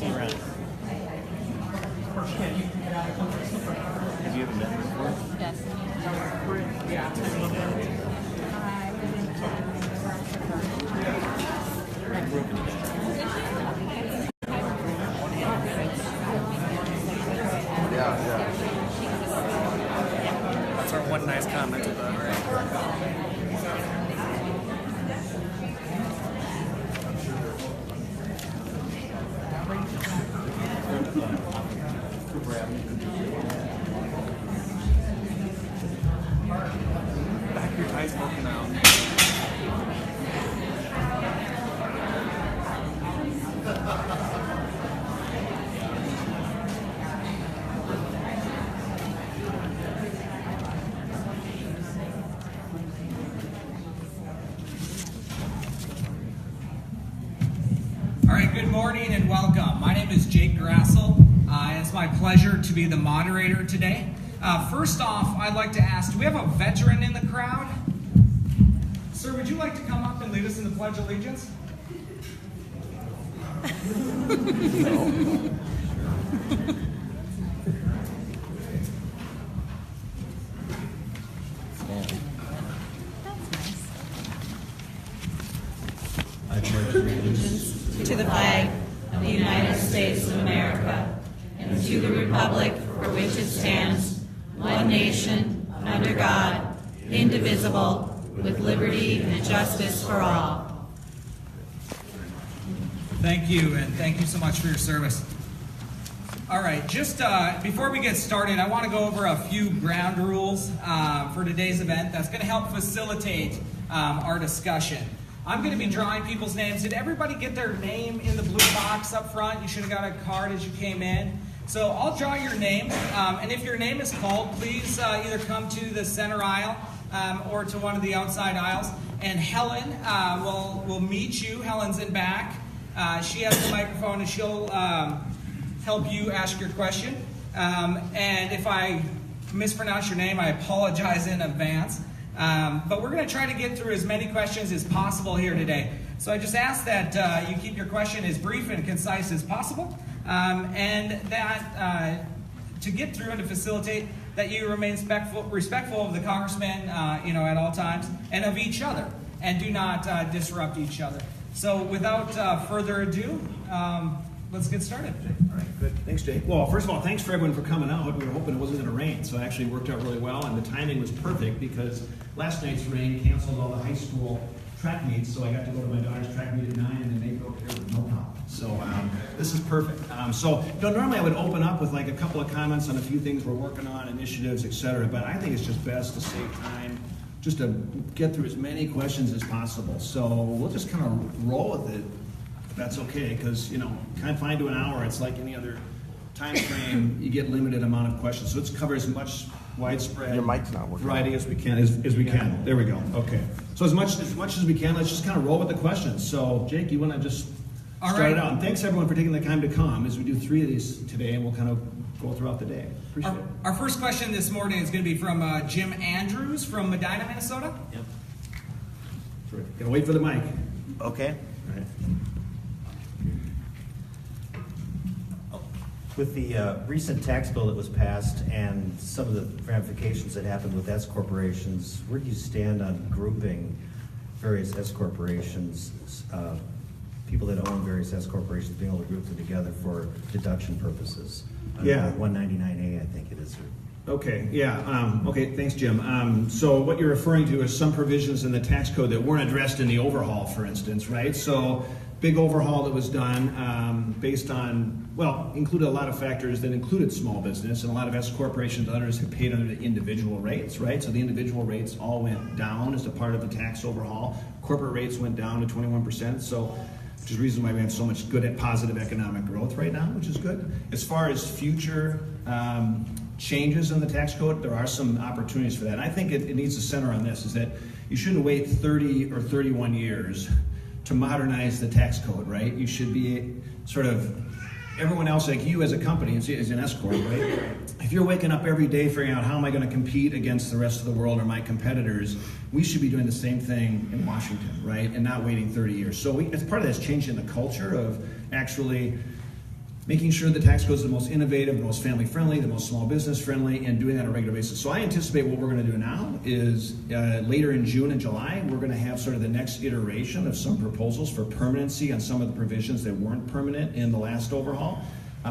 See you around. Have you ever met her before? Yes. I grew up in the That's our one nice comment about her. Back your tie's poking out. All right, good morning and welcome. My name is Jake Grassel. It's my pleasure to be the moderator today. First off, I'd like to ask, do we have a veteran in the crowd? Sir, would you like to come up and lead us in the Pledge of Allegiance? I pledge allegiance To the flag of the United States of America and to the republic for which it stands, one nation, under God, indivisible, with liberty and justice for all. Thank you, and thank you so much for your service. All right, just before we get started, I want to go over a few ground rules for today's event that's going to help facilitate our discussion. I'm going to be drawing people's names. Did everybody get their name in the blue box up front? You should have got a card as you came in. So I'll draw your name, and if your name is called, please either come to the center aisle or to one of the outside aisles. And Helen will meet you. Helen's in back. She has the microphone, and she'll help you ask your question. And if I mispronounce your name, I apologize in advance. But we're going to try to get through as many questions as possible here today. So I just ask that you keep your question as brief and concise as possible, and that to get through and to facilitate that you remain respectful of the congressman, at all times, and of each other, and do not disrupt each other. So without further ado, let's get started. All right, good. Thanks, Jake. Well, first of all, thanks for everyone for coming out. We were hoping it wasn't going to rain, so it actually worked out really well, and the timing was perfect because last night's rain canceled all the high school track meets, so I got to go to my daughter's track meet at 9, and then they broke here with no problem. So this is perfect. Normally I would open up with like a couple of comments on a few things we're working on, initiatives, etc., but I think it's just best to save time just to get through as many questions as possible. So we'll just kind of roll with it. That's okay, because confined to an hour, it's like any other time frame. You get limited amount of questions, so let's cover as much widespread Your mic's not working. variety as we can. As we can. There we go. Okay. So as much as we can, let's just kind of roll with the questions. So Jake, you want to just start it out? And thanks everyone for taking the time to come. As we do 3 of these today, and we'll kind of go throughout the day. Appreciate it. Our first question this morning is going to be from Jim Andrews from Medina, Minnesota. Yep. Terrific. Gotta wait for the mic. Okay. All right. with the recent tax bill that was passed and some of the ramifications that happened with S corporations. Where do you stand on grouping various S corporations, people that own various S corporations, being able to group them together for deduction purposes? Yeah. 199A, I think it is. Okay, yeah, okay, thanks, Jim. So what you're referring to is some provisions in the tax code that weren't addressed in the overhaul, for instance, right? So big overhaul that was done based on, well, included a lot of factors that included small business, and a lot of S corporations and others have paid under the individual rates, right? So the individual rates all went down as a part of the tax overhaul. Corporate rates went down to 21%, so which is the reason why we have so much good at positive economic growth right now, which is good. As far as future changes in the tax code, there are some opportunities for that. And I think it needs to center on this, is that you shouldn't wait 30 or 31 years to modernize the tax code, right? You should be sort of, everyone else, like you as a company, as an S corp, right? If you're waking up every day figuring out how am I going to compete against the rest of the world or my competitors, we should be doing the same thing in Washington, right? And not waiting 30 years. So as part of that's changing the culture of actually making sure the tax code is the most innovative, the most family friendly, the most small business friendly, and doing that on a regular basis. So I anticipate what we're going to do now is later in June and July, we're going to have sort of the next iteration of some proposals for permanency on some of the provisions that weren't permanent in the last overhaul,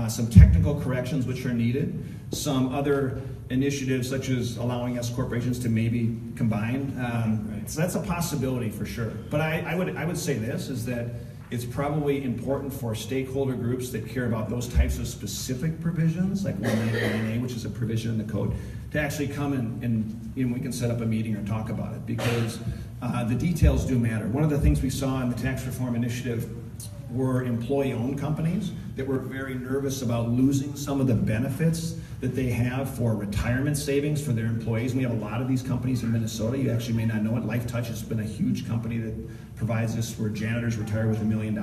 some technical corrections which are needed, some other initiatives such as allowing S corporations to maybe combine. So that's a possibility for sure. But I would say this is that it's probably important for stakeholder groups that care about those types of specific provisions, like 199A, which is a provision in the code, to actually come and we can set up a meeting or talk about it, because the details do matter. One of the things we saw in the tax reform initiative were employee-owned companies that were very nervous about losing some of the benefits that they have for retirement savings for their employees. We have a lot of these companies in Minnesota. You actually may not know it. LifeTouch has been a huge company that provides this where janitors retire with $1 million.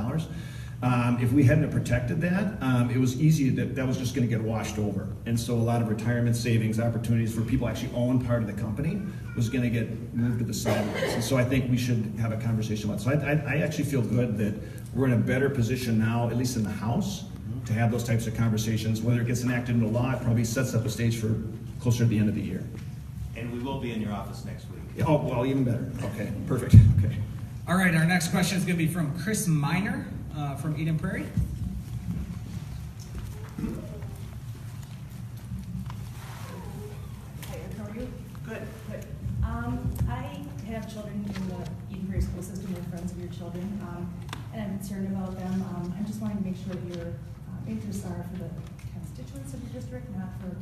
If we hadn't protected that, it was easy that was just going to get washed over. And so a lot of retirement savings opportunities for people actually own part of the company was going to get moved to the sidelines. And so I think we should have a conversation about it. So I actually feel good that we're in a better position now, at least in the House, to have those types of conversations. Whether it gets enacted into law, it probably sets up a stage for closer to the end of the year. And we will be in your office next week. Oh, well, even better. Okay, perfect. Okay. All right, our next question is going to be from Chris Miner from Eden Prairie. Hi, Erik, how are you? Good. Good. I have children in the Eden Prairie school system. We're friends of your children, and I'm concerned about them. I'm just wanting to make sure that your interests are for the constituents of your district, not for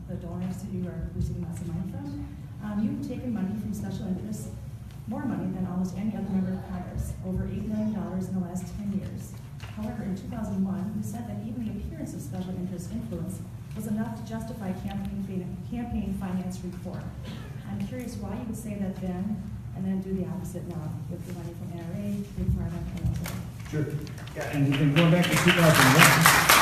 the donors that you are receiving lots of money from. You've taken money from special interests, more money than almost any other member of Congress, over $8 million in the last 10 years. However, in 2001, you said that even the appearance of special interest influence was enough to justify campaign finance reform. I'm curious why you would say that then, and then do the opposite now with the money from NRA, Big Pharma, and other. Sure. Yeah, and going back to 2001,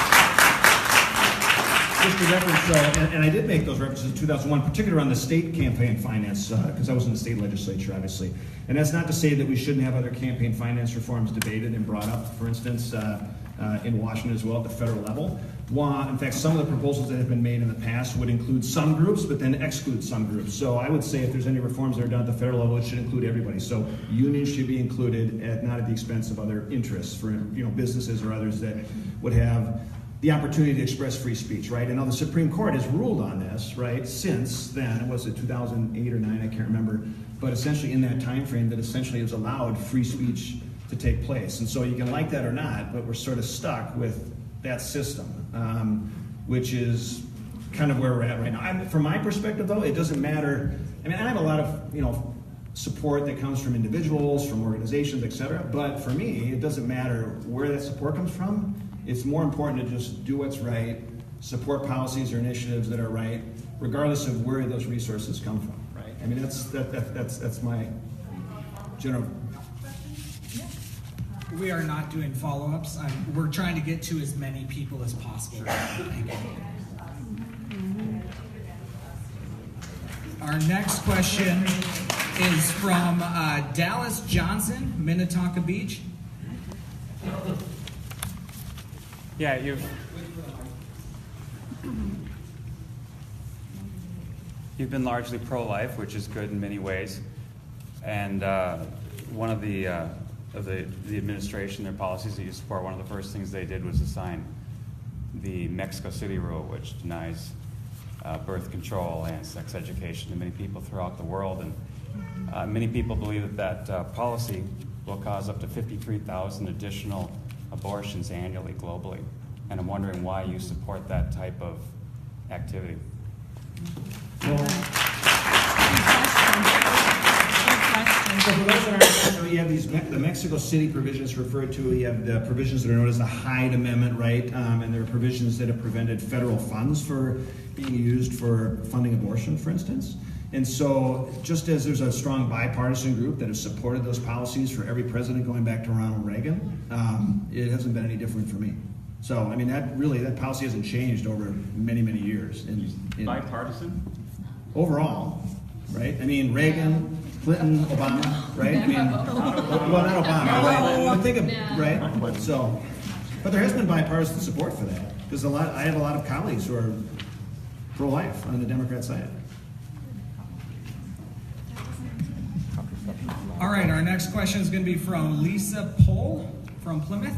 just a reference, and I did make those references in 2001, particularly on the state campaign finance, because I was in the state legislature, obviously. And that's not to say that we shouldn't have other campaign finance reforms debated and brought up, for instance, in Washington as well at the federal level. In fact, some of the proposals that have been made in the past would include some groups, but then exclude some groups. So I would say if there's any reforms that are done at the federal level, it should include everybody. So unions should be included, not at the expense of other interests for businesses or others that would have the opportunity to express free speech, right? And now the Supreme Court has ruled on this, right, since then. Was it 2008 or 9? I can't remember. But essentially in that time frame that essentially has allowed free speech to take place. And so you can like that or not, but we're sort of stuck with that system, which is kind of where we're at right now. From my perspective, though, it doesn't matter. I mean, I have a lot of, support that comes from individuals, from organizations, et cetera. But for me, it doesn't matter where that support comes from. It's more important to just do what's right, support policies or initiatives that are right, regardless of where those resources come from, right? I mean, that's my general. We are not doing follow-ups. We're trying to get to as many people as possible. Thank you. Our next question is from Dallas Johnson, Minnetonka Beach. Yeah, you've been largely pro-life, which is good in many ways. And one of the administration, their policies that you support, one of the first things they did was assign the Mexico City rule, which denies birth control and sex education to many people throughout the world. And many people believe that policy will cause up to 53,000 additional abortions annually globally. And I'm wondering why you support that type of activity. So for those that aren't, you have the Mexico City provisions referred to. You have the provisions that are known as the Hyde Amendment, right? And there are provisions that have prevented federal funds for being used for funding abortion, for instance. And so just as there's a strong bipartisan group that has supported those policies for every president going back to Ronald Reagan, it hasn't been any different for me. So, I mean, that policy hasn't changed over many, many years. Bipartisan? Overall, right? I mean, Reagan, Clinton, Obama, right? I mean, well, not Obama, right? But think of, right? So, But there has been bipartisan support for that, because I have a lot of colleagues who are pro-life on the Democrat side. All right, our next question is going to be from Lisa Pohl from Plymouth.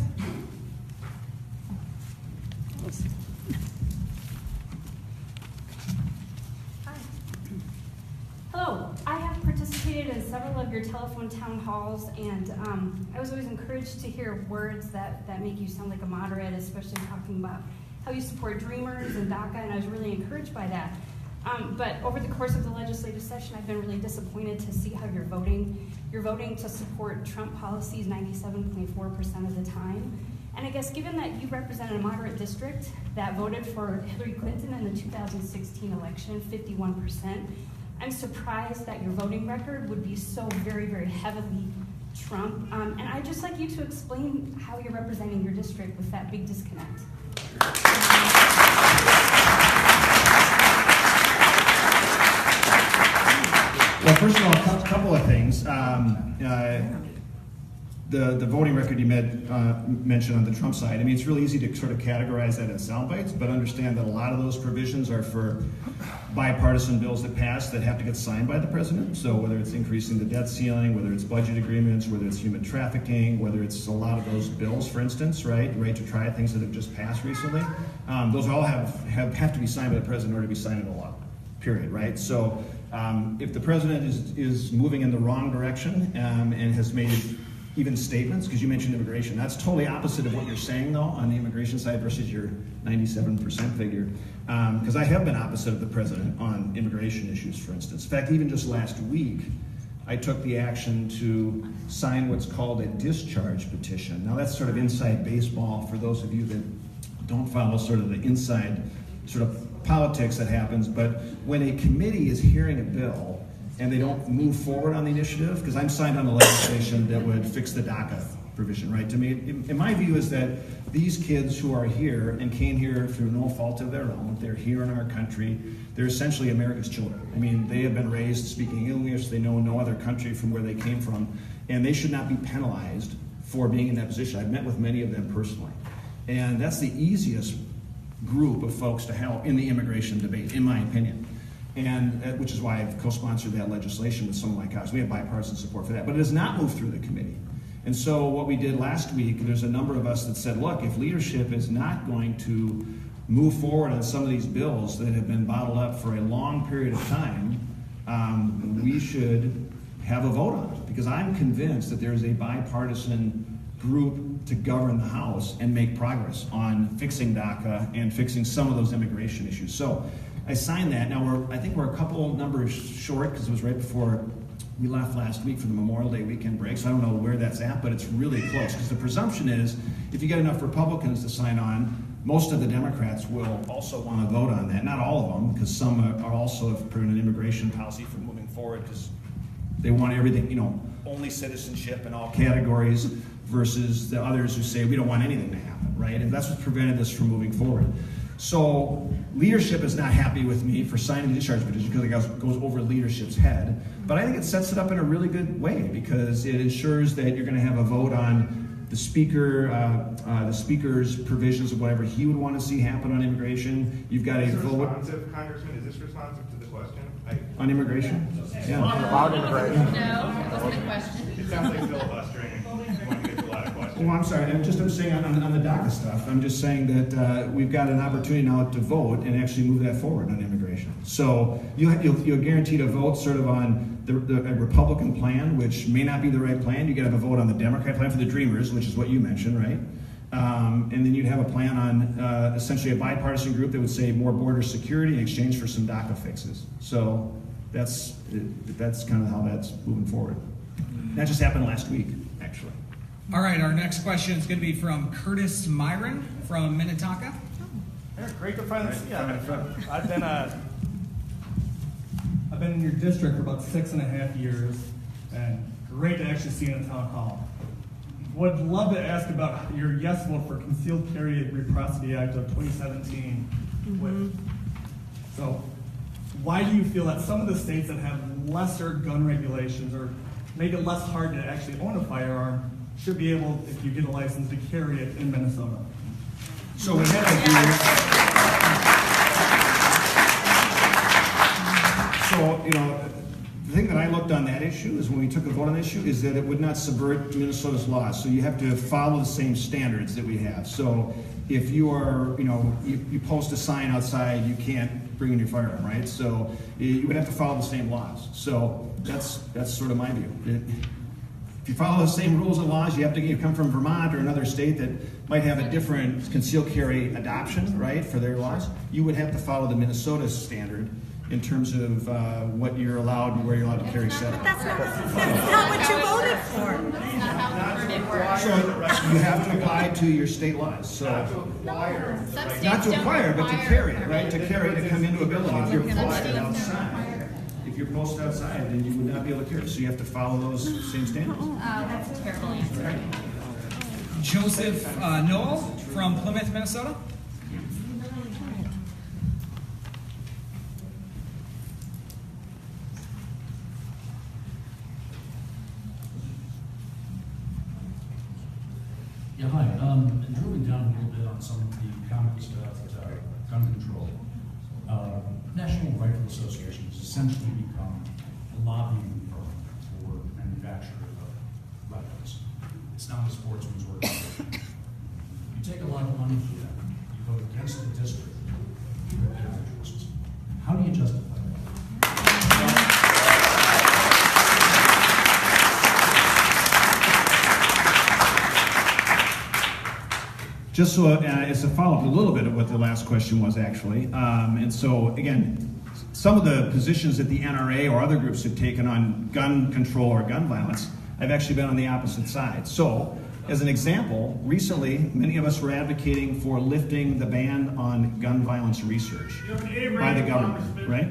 Hello, I have participated in several of your telephone town halls, and I was always encouraged to hear words that make you sound like a moderate, especially talking about how you support Dreamers and DACA, and I was really encouraged by that. But over the course of the legislative session, I've been really disappointed to see how you're voting. You're voting to support Trump policies 97.4% of the time. And I guess given that you represent a moderate district that voted for Hillary Clinton in the 2016 election, 51%, I'm surprised that your voting record would be so very, very heavily Trump. And I'd just like you to explain how you're representing your district with that big disconnect. Well, first of all, a couple of things. The voting record you mentioned on the Trump side, I mean, it's really easy to sort of categorize that in sound bites, but understand that a lot of those provisions are for bipartisan bills that pass that have to get signed by the president. So whether it's increasing the debt ceiling, whether it's budget agreements, whether it's human trafficking, whether it's a lot of those bills, for instance, right to try things that have just passed recently, those all have to be signed by the president in order to be signed into law, period, right? So if the president is moving in the wrong direction and has made even statements, because you mentioned immigration, that's totally opposite of what you're saying, though, on the immigration side versus your 97% figure. Because I have been opposite of the president on immigration issues, for instance. In fact, even just last week, I took the action to sign what's called a discharge petition. Now, that's sort of inside baseball for those of you that don't follow sort of the inside sort of politics that happens, but when a committee is hearing a bill and they don't move forward on the initiative, because I'm signed on the legislation that would fix the DACA provision, right? To me, in my view is that these kids who are here and came here through no fault of their own, they're here in our country, they're essentially America's children. I mean, they have been raised speaking English, they know no other country from where they came from, and they should not be penalized for being in that position. I've met with many of them personally. And that's the easiest group of folks to help in the immigration debate, in my opinion. And which is why I've co-sponsored that legislation with some of my colleagues. We have bipartisan support for that, but it has not moved through the committee. And so what we did last week, there's a number of us that said, look, if leadership is not going to move forward on some of these bills that have been bottled up for a long period of time, we should have a vote on it. Because I'm convinced that there's a bipartisan group to govern the House and make progress on fixing DACA and fixing some of those immigration issues. So I signed that. Now I think we're a couple numbers short because it was right before we left last week for the Memorial Day weekend break. So I don't know where that's at, but it's really close. Because the presumption is if you get enough Republicans to sign on, most of the Democrats will also want to vote on that. Not all of them, because some are also for an immigration policy for moving forward because they want everything, only citizenship in all categories versus the others who say we don't want anything to happen, right? And that's what prevented this from moving forward. So leadership is not happy with me for signing the discharge petition because it goes over leadership's head. But I think it sets it up in a really good way because it ensures that you're going to have a vote on the speaker's provisions of whatever he would want to see happen on immigration. You've got a vote. Congressman, is this responsive to the question? On immigration? Yeah. About immigration. No, that wasn't a question. It sounds like filibustering. You want to get to a lot of questions. Well, I'm sorry. I'm saying on the DACA stuff. I'm just saying that we've got an opportunity now to vote and actually move that forward on immigration. So you're guaranteed a vote sort of on the Republican plan, which may not be the right plan. You got to have a vote on the Democrat plan for the Dreamers, which is what you mentioned, right? And then you'd have a plan on essentially a bipartisan group that would say more border security in exchange for some DACA fixes. So that's kind of how that's moving forward. That just happened last week, actually. All right, our next question is going to be from Curtis Myron from Minnetonka. Yeah, great to finally see you. I've been in your district for about 6.5 years, and great to actually see you in a town hall. Would love to ask about your yes vote for Concealed Carry Reciprocity Act of 2017. So, why do you feel that some of the states that have lesser gun regulations or make it less hard to actually own a firearm should be able, if you get a license, to carry it in Minnesota. So we So, the thing that I looked on that issue is when we took a vote on the issue is that it would not subvert Minnesota's laws. So you have to follow the same standards that we have. So if you are, you post a sign outside, you can't bring in your firearm, right? So you would have to follow the same laws. So that's sort of my view. If you follow the same rules and laws, you come from Vermont or another state that might have a different concealed carry adoption, right, for their laws, you would have to follow the Minnesota standard in terms of what you're allowed and where you're allowed to carry setup. That's not what you voted for. So you have to abide to your state laws. So not to acquire, but to carry, right? To carry, to come into a building. If you're posted outside, then you would not be able to carry. So you have to follow those same standards. That's a terrible answer. Joseph Noel from Plymouth, Minnesota. Yeah, hi. Drilling down a little bit on some of the comments about gun control. National Rifle Association has essentially become a lobbying firm for manufacture of weapons. It's not a sportsman's organization. You take a lot of money for that. You vote against the district. You have their interests. How do you justify that? Just so as a follow-up a little bit of what the last question was actually. And so again, some of the positions that the NRA or other groups have taken on gun control or gun violence, I've actually been on the opposite side. So as an example, recently, many of us were advocating for lifting the ban on gun violence research by the government, right?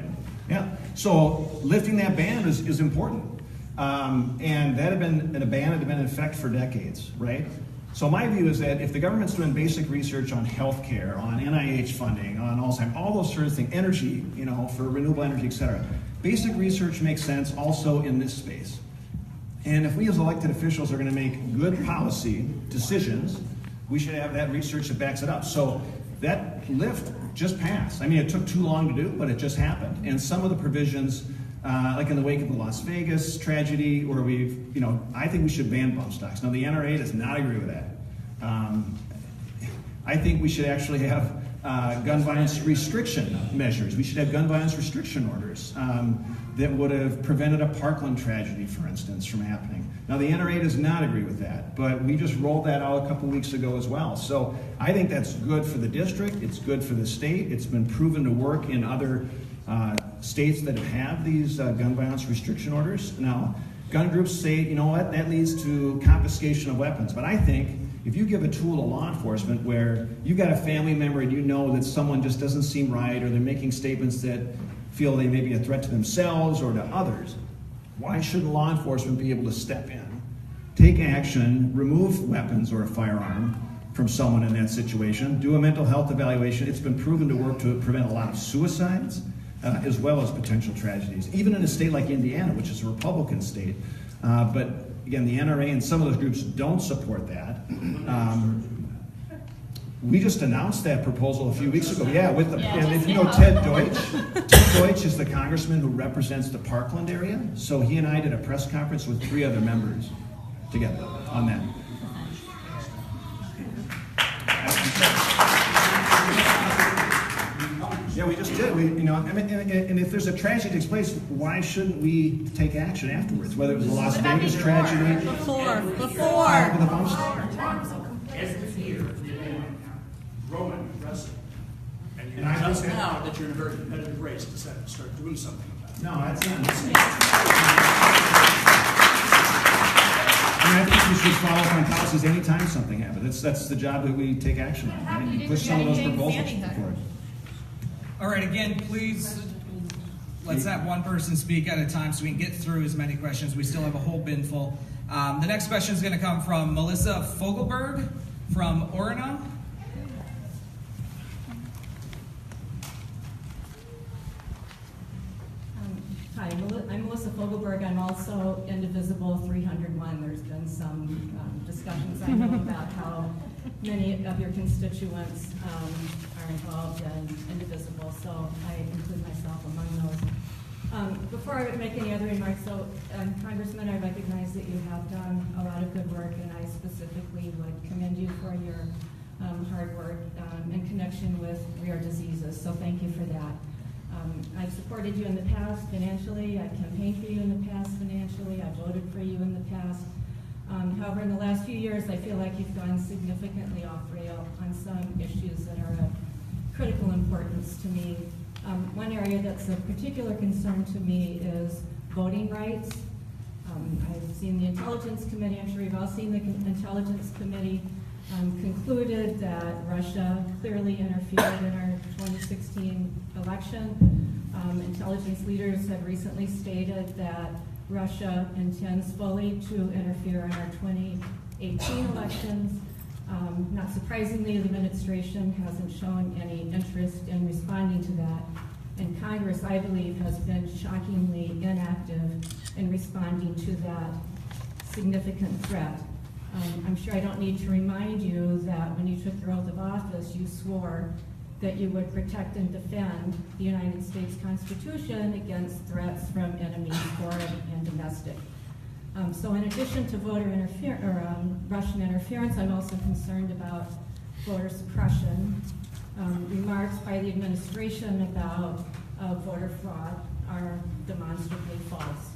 Yeah. So lifting that ban is important. And that had been a ban that had been in effect for decades, right? So my view is that if the government's doing basic research on healthcare, on NIH funding, on Alzheimer's, all those sorts of things, energy, for renewable energy, et cetera, basic research makes sense also in this space. And if we as elected officials are going to make good policy decisions, we should have that research that backs it up. So that lift just passed. I mean, it took too long to do, but it just happened. And some of the provisions, like in the wake of the Las Vegas tragedy, where I think we should ban bump stocks. Now, the NRA does not agree with that. I think we should actually have gun violence restriction measures. We should have gun violence restriction orders that would have prevented a Parkland tragedy, for instance, from happening. Now, the NRA does not agree with that, but we just rolled that out a couple weeks ago as well. So I think that's good for the district. It's good for the state. It's been proven to work in other states that have these gun violence restriction orders. Now, gun groups say, you know what, that leads to confiscation of weapons. But I think if you give a tool to law enforcement where you've got a family member and you know that someone just doesn't seem right, or they're making statements that feel they may be a threat to themselves or to others, why shouldn't law enforcement be able to step in, take action, remove weapons or a firearm from someone in that situation, do a mental health evaluation? It's been proven to work to prevent a lot of suicides, as well as potential tragedies, even in a state like Indiana, which is a Republican state. But again, the NRA and some of those groups don't support that. We just announced that proposal a few weeks ago. Yeah, and if you know Ted Deutsch is the congressman who represents the Parkland area. So he and I did a press conference with 3 other members together on that. Yeah, we just did. And if there's a tragedy that takes place, why shouldn't we take action afterwards? Whether it was the Las Vegas tragedy, Before. with the bump stock. Roman wrestling. And you And I just think now that you're in a very competitive race to start doing something about it. No, that's not. I think we should follow up on policies anytime something happens. That's the job that we take action on, right? And push some of those proposals forward. All right, again, please, let's have one person speak at a time so we can get through as many questions. We still have a whole bin full. The next question is going to come from Melissa Fogelberg from Orano. Hi, I'm Melissa Fogelberg. I'm also Indivisible 301. There's been some discussion discussions. I know about how many of your constituents are involved in Indivisible, so I include myself among those. Before I make any other remarks, so Congressman, I recognize that you have done a lot of good work, and I specifically would commend you for your hard work in connection with rare diseases, so thank you for that. I've supported you in the past financially, I've campaigned for you in the past financially, I've voted for you in the past. However, in the last few years, I feel like you've gone significantly off rail on some issues that are of critical importance to me. One area that's of particular concern to me is voting rights. I've seen the Intelligence Committee, I'm sure you've all seen the Intelligence Committee concluded that Russia clearly interfered in our 2016 election. Intelligence leaders have recently stated that Russia intends fully to interfere in our 2018 elections. Not surprisingly, the administration hasn't shown any interest in responding to that. And Congress, I believe, has been shockingly inactive in responding to that significant threat. I'm sure I don't need to remind you that when you took your oath of office, you swore that you would protect and defend the United States Constitution against threats from enemies, foreign and domestic. So in addition to Russian interference, I'm also concerned about voter suppression. Remarks by the administration about voter fraud are demonstrably false.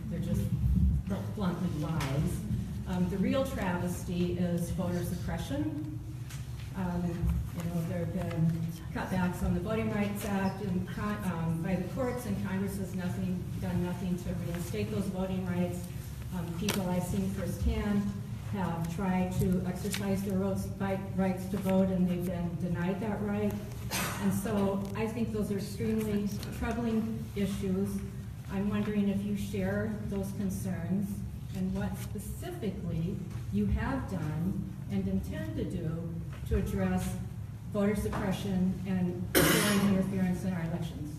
They're just bluntly lies. The real travesty is voter suppression. There have been cutbacks on the Voting Rights Act by the courts, and Congress has done nothing to reinstate those voting rights. People I've seen firsthand have tried to exercise their rights to vote, and they've been denied that right. And so I think those are extremely troubling issues. I'm wondering if you share those concerns and what specifically you have done and intend to do to address voter suppression and foreign interference in our elections.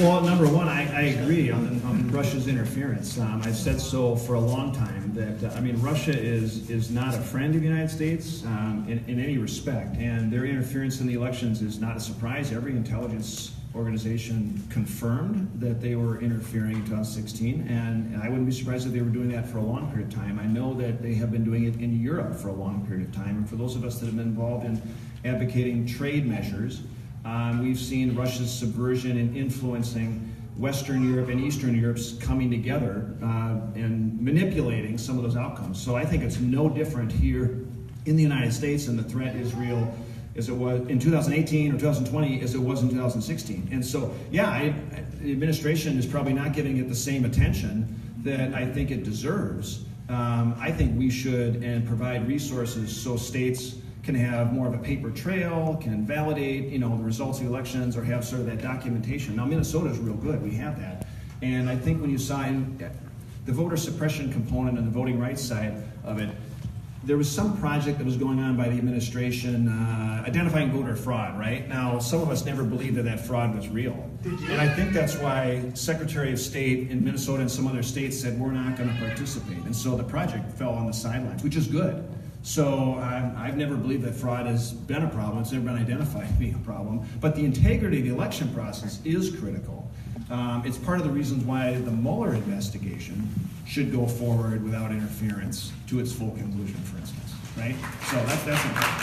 Well, number one, I agree on Russia's interference. I've said so for a long time that, Russia is not a friend of the United States in any respect, and their interference in the elections is not a surprise. Every intelligence organization confirmed that they were interfering in 2016, and I wouldn't be surprised if they were doing that for a long period of time. I know that they have been doing it in Europe for a long period of time, and for those of us that have been involved in advocating trade measures, we've seen Russia's subversion and influencing Western Europe and Eastern Europe's coming together and manipulating some of those outcomes. So I think it's no different here in the United States, and the threat is real as it was in 2018 or 2020 as it was in 2016. And so, the administration is probably not giving it the same attention that I think it deserves. I think we should and provide resources so states can have more of a paper trail, can validate, the results of the elections, or have sort of that documentation. Now, Minnesota is real good. We have that. And I think when you saw in the voter suppression component and the voting rights side of it, there was some project that was going on by the administration identifying voter fraud, right? Now, some of us never believed that fraud was real. And I think that's why Secretary of State in Minnesota and some other states said, we're not going to participate. And so the project fell on the sidelines, which is good. So I've never believed that fraud has been a problem. It's never been identified to be a problem. But the integrity of the election process is critical. It's part of the reasons why the Mueller investigation should go forward without interference to its full conclusion, for instance, right? So that's important.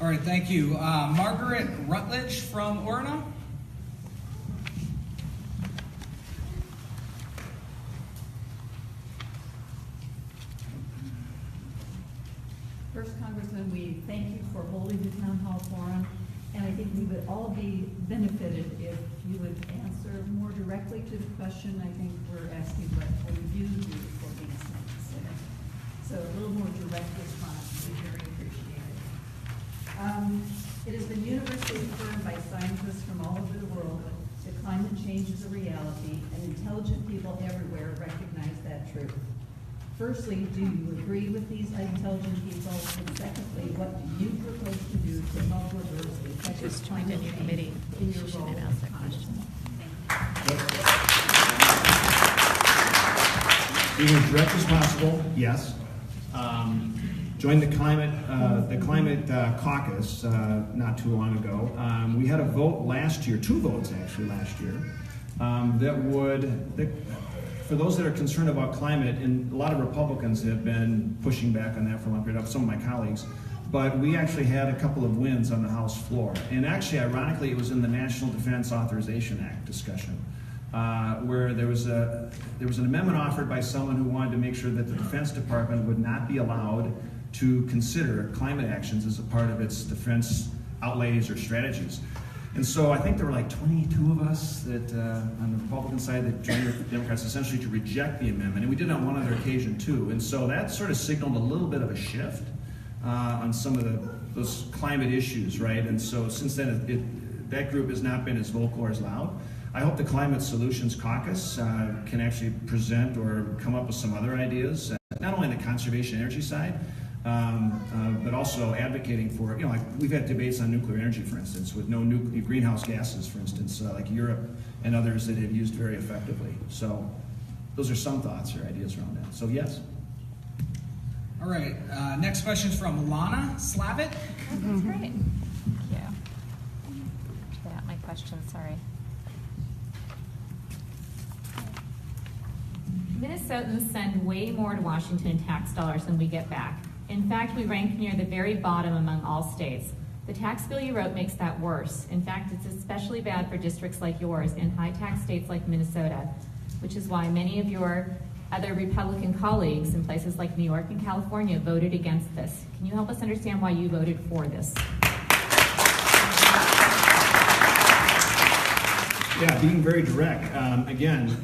All right, thank you. Margaret Rutledge from Orna. First, Congressman, we thank you for holding the town hall forum, and I think we would all be benefited if you would answer more directly to the question. I think we're asking what you do for these things. So a little more direct response would be very appreciated. It has been universally affirmed by scientists from all over the world that climate change is a reality, and intelligent people everywhere recognize that truth. Firstly, do you agree with these intelligent people? And secondly, what do you propose to do to help reverse the effects of climate change in your role as Congressman? Thank you. Being as direct as possible, yes. Joined the climate caucus not too long ago. We had a vote last year, 2 votes actually last year, for those that are concerned about climate, and a lot of Republicans have been pushing back on that for a long period of some of my colleagues, but we actually had a couple of wins on the House floor. And actually, ironically, it was in the National Defense Authorization Act discussion, where there was an amendment offered by someone who wanted to make sure that the Defense Department would not be allowed to consider climate actions as a part of its defense outlays or strategies. And so I think there were like 22 of us that on the Republican side that joined the Democrats essentially to reject the amendment, and we did it on one other occasion too. And so that sort of signaled a little bit of a shift on some of those climate issues, right? And so since then, that group has not been as vocal or as loud. I hope the Climate Solutions Caucus can actually present or come up with some other ideas, not only on the conservation energy side, but also advocating for, like we've had debates on nuclear energy, for instance, with no greenhouse gases, for instance, like Europe and others that have used very effectively. So those are some thoughts or ideas around that. So yes. All right, next question is from Lana Slavitt. That's great. Thank you. Forgot my question, sorry. Minnesotans send way more to Washington in tax dollars than we get back. In fact, we rank near the very bottom among all states. The tax bill you wrote makes that worse. In fact, it's especially bad for districts like yours in high-tax states like Minnesota, which is why many of your other Republican colleagues in places like New York and California voted against this. Can you help us understand why you voted for this? Yeah, being very direct. Again,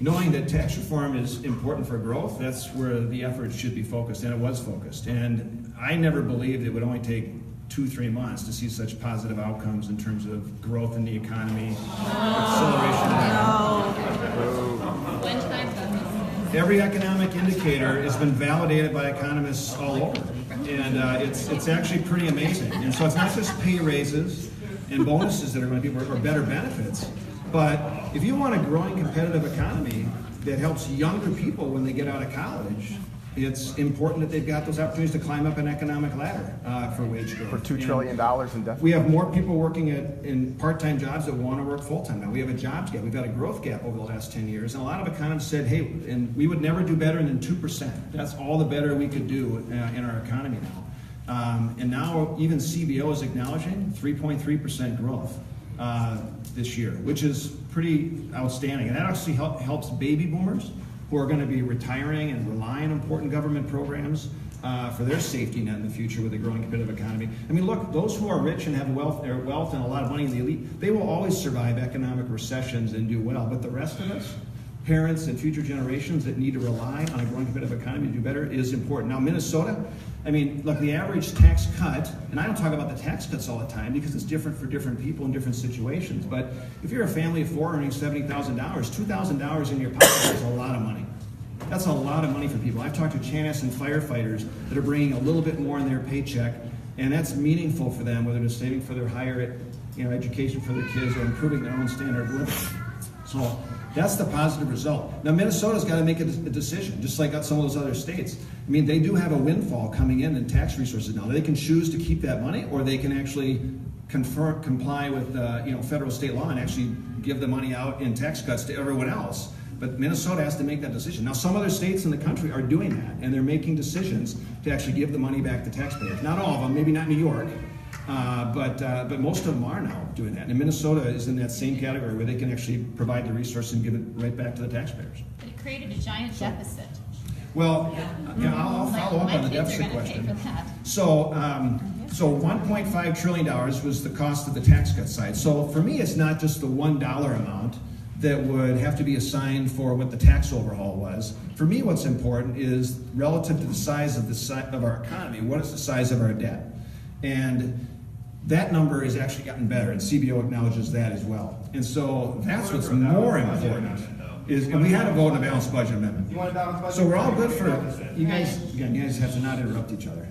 knowing that tax reform is important for growth, that's where the effort should be focused, and it was focused. And I never believed it would only take 2-3 months to see such positive outcomes in terms of growth in the economy, acceleration. Every economic indicator has been validated by economists all over, and it's actually pretty amazing. And so it's not just pay raises and bonuses that are going to be, or better benefits. But if you want a growing competitive economy that helps younger people when they get out of college, it's important that they've got those opportunities to climb up an economic ladder for wage growth. For $2 trillion in deficit. We have more people working in part-time jobs that want to work full-time now. We have a jobs gap. We've got a growth gap over the last 10 years. And a lot of economists said, hey, and we would never do better than 2%. That's all the better we could do in our economy now. And now even CBO is acknowledging 3.3% growth this year, which is pretty outstanding. And that actually helps baby boomers who are going to be retiring and relying on important government programs for their safety net in the future with a growing competitive economy. I mean, look, those who are rich and have wealth and a lot of money in the elite, they will always survive economic recessions and do well. But the rest of us, parents and future generations that need to rely on a growing competitive economy to do better, is important. Now, Minnesota, I mean, look, the average tax cut, and I don't talk about the tax cuts all the time because it's different for different people in different situations, but if you're a family of 4 earning $70,000, $2,000 in your pocket is a lot of money. That's a lot of money for people. I've talked to Chanhassen firefighters that are bringing a little bit more in their paycheck, and that's meaningful for them, whether they're saving for their higher education for their kids or improving their own standard of living. So that's the positive result. Now, Minnesota's got to make a decision, just like some of those other states. I mean, they do have a windfall coming in tax resources now. They can choose to keep that money, or they can actually comply with federal state law and actually give the money out in tax cuts to everyone else. But Minnesota has to make that decision. Now, some other states in the country are doing that, and they're making decisions to actually give the money back to taxpayers. Not all of them, maybe not New York, but most of them are now doing that. And Minnesota is in that same category where they can actually provide the resources and give it right back to the taxpayers. But it created a giant deficit. Well, I'll follow up on the deficit question. So $1.5 trillion was the cost of the tax cut side. So for me, it's not just the $1 amount that would have to be assigned for what the tax overhaul was. For me, what's important is relative to the size of our economy, what is the size of our debt? And that number has actually gotten better, and CBO acknowledges that as well. And so that's what's more important. And we had a vote on a balanced budget amendment. So we're all good for you guys. Again, you guys have to not interrupt each other.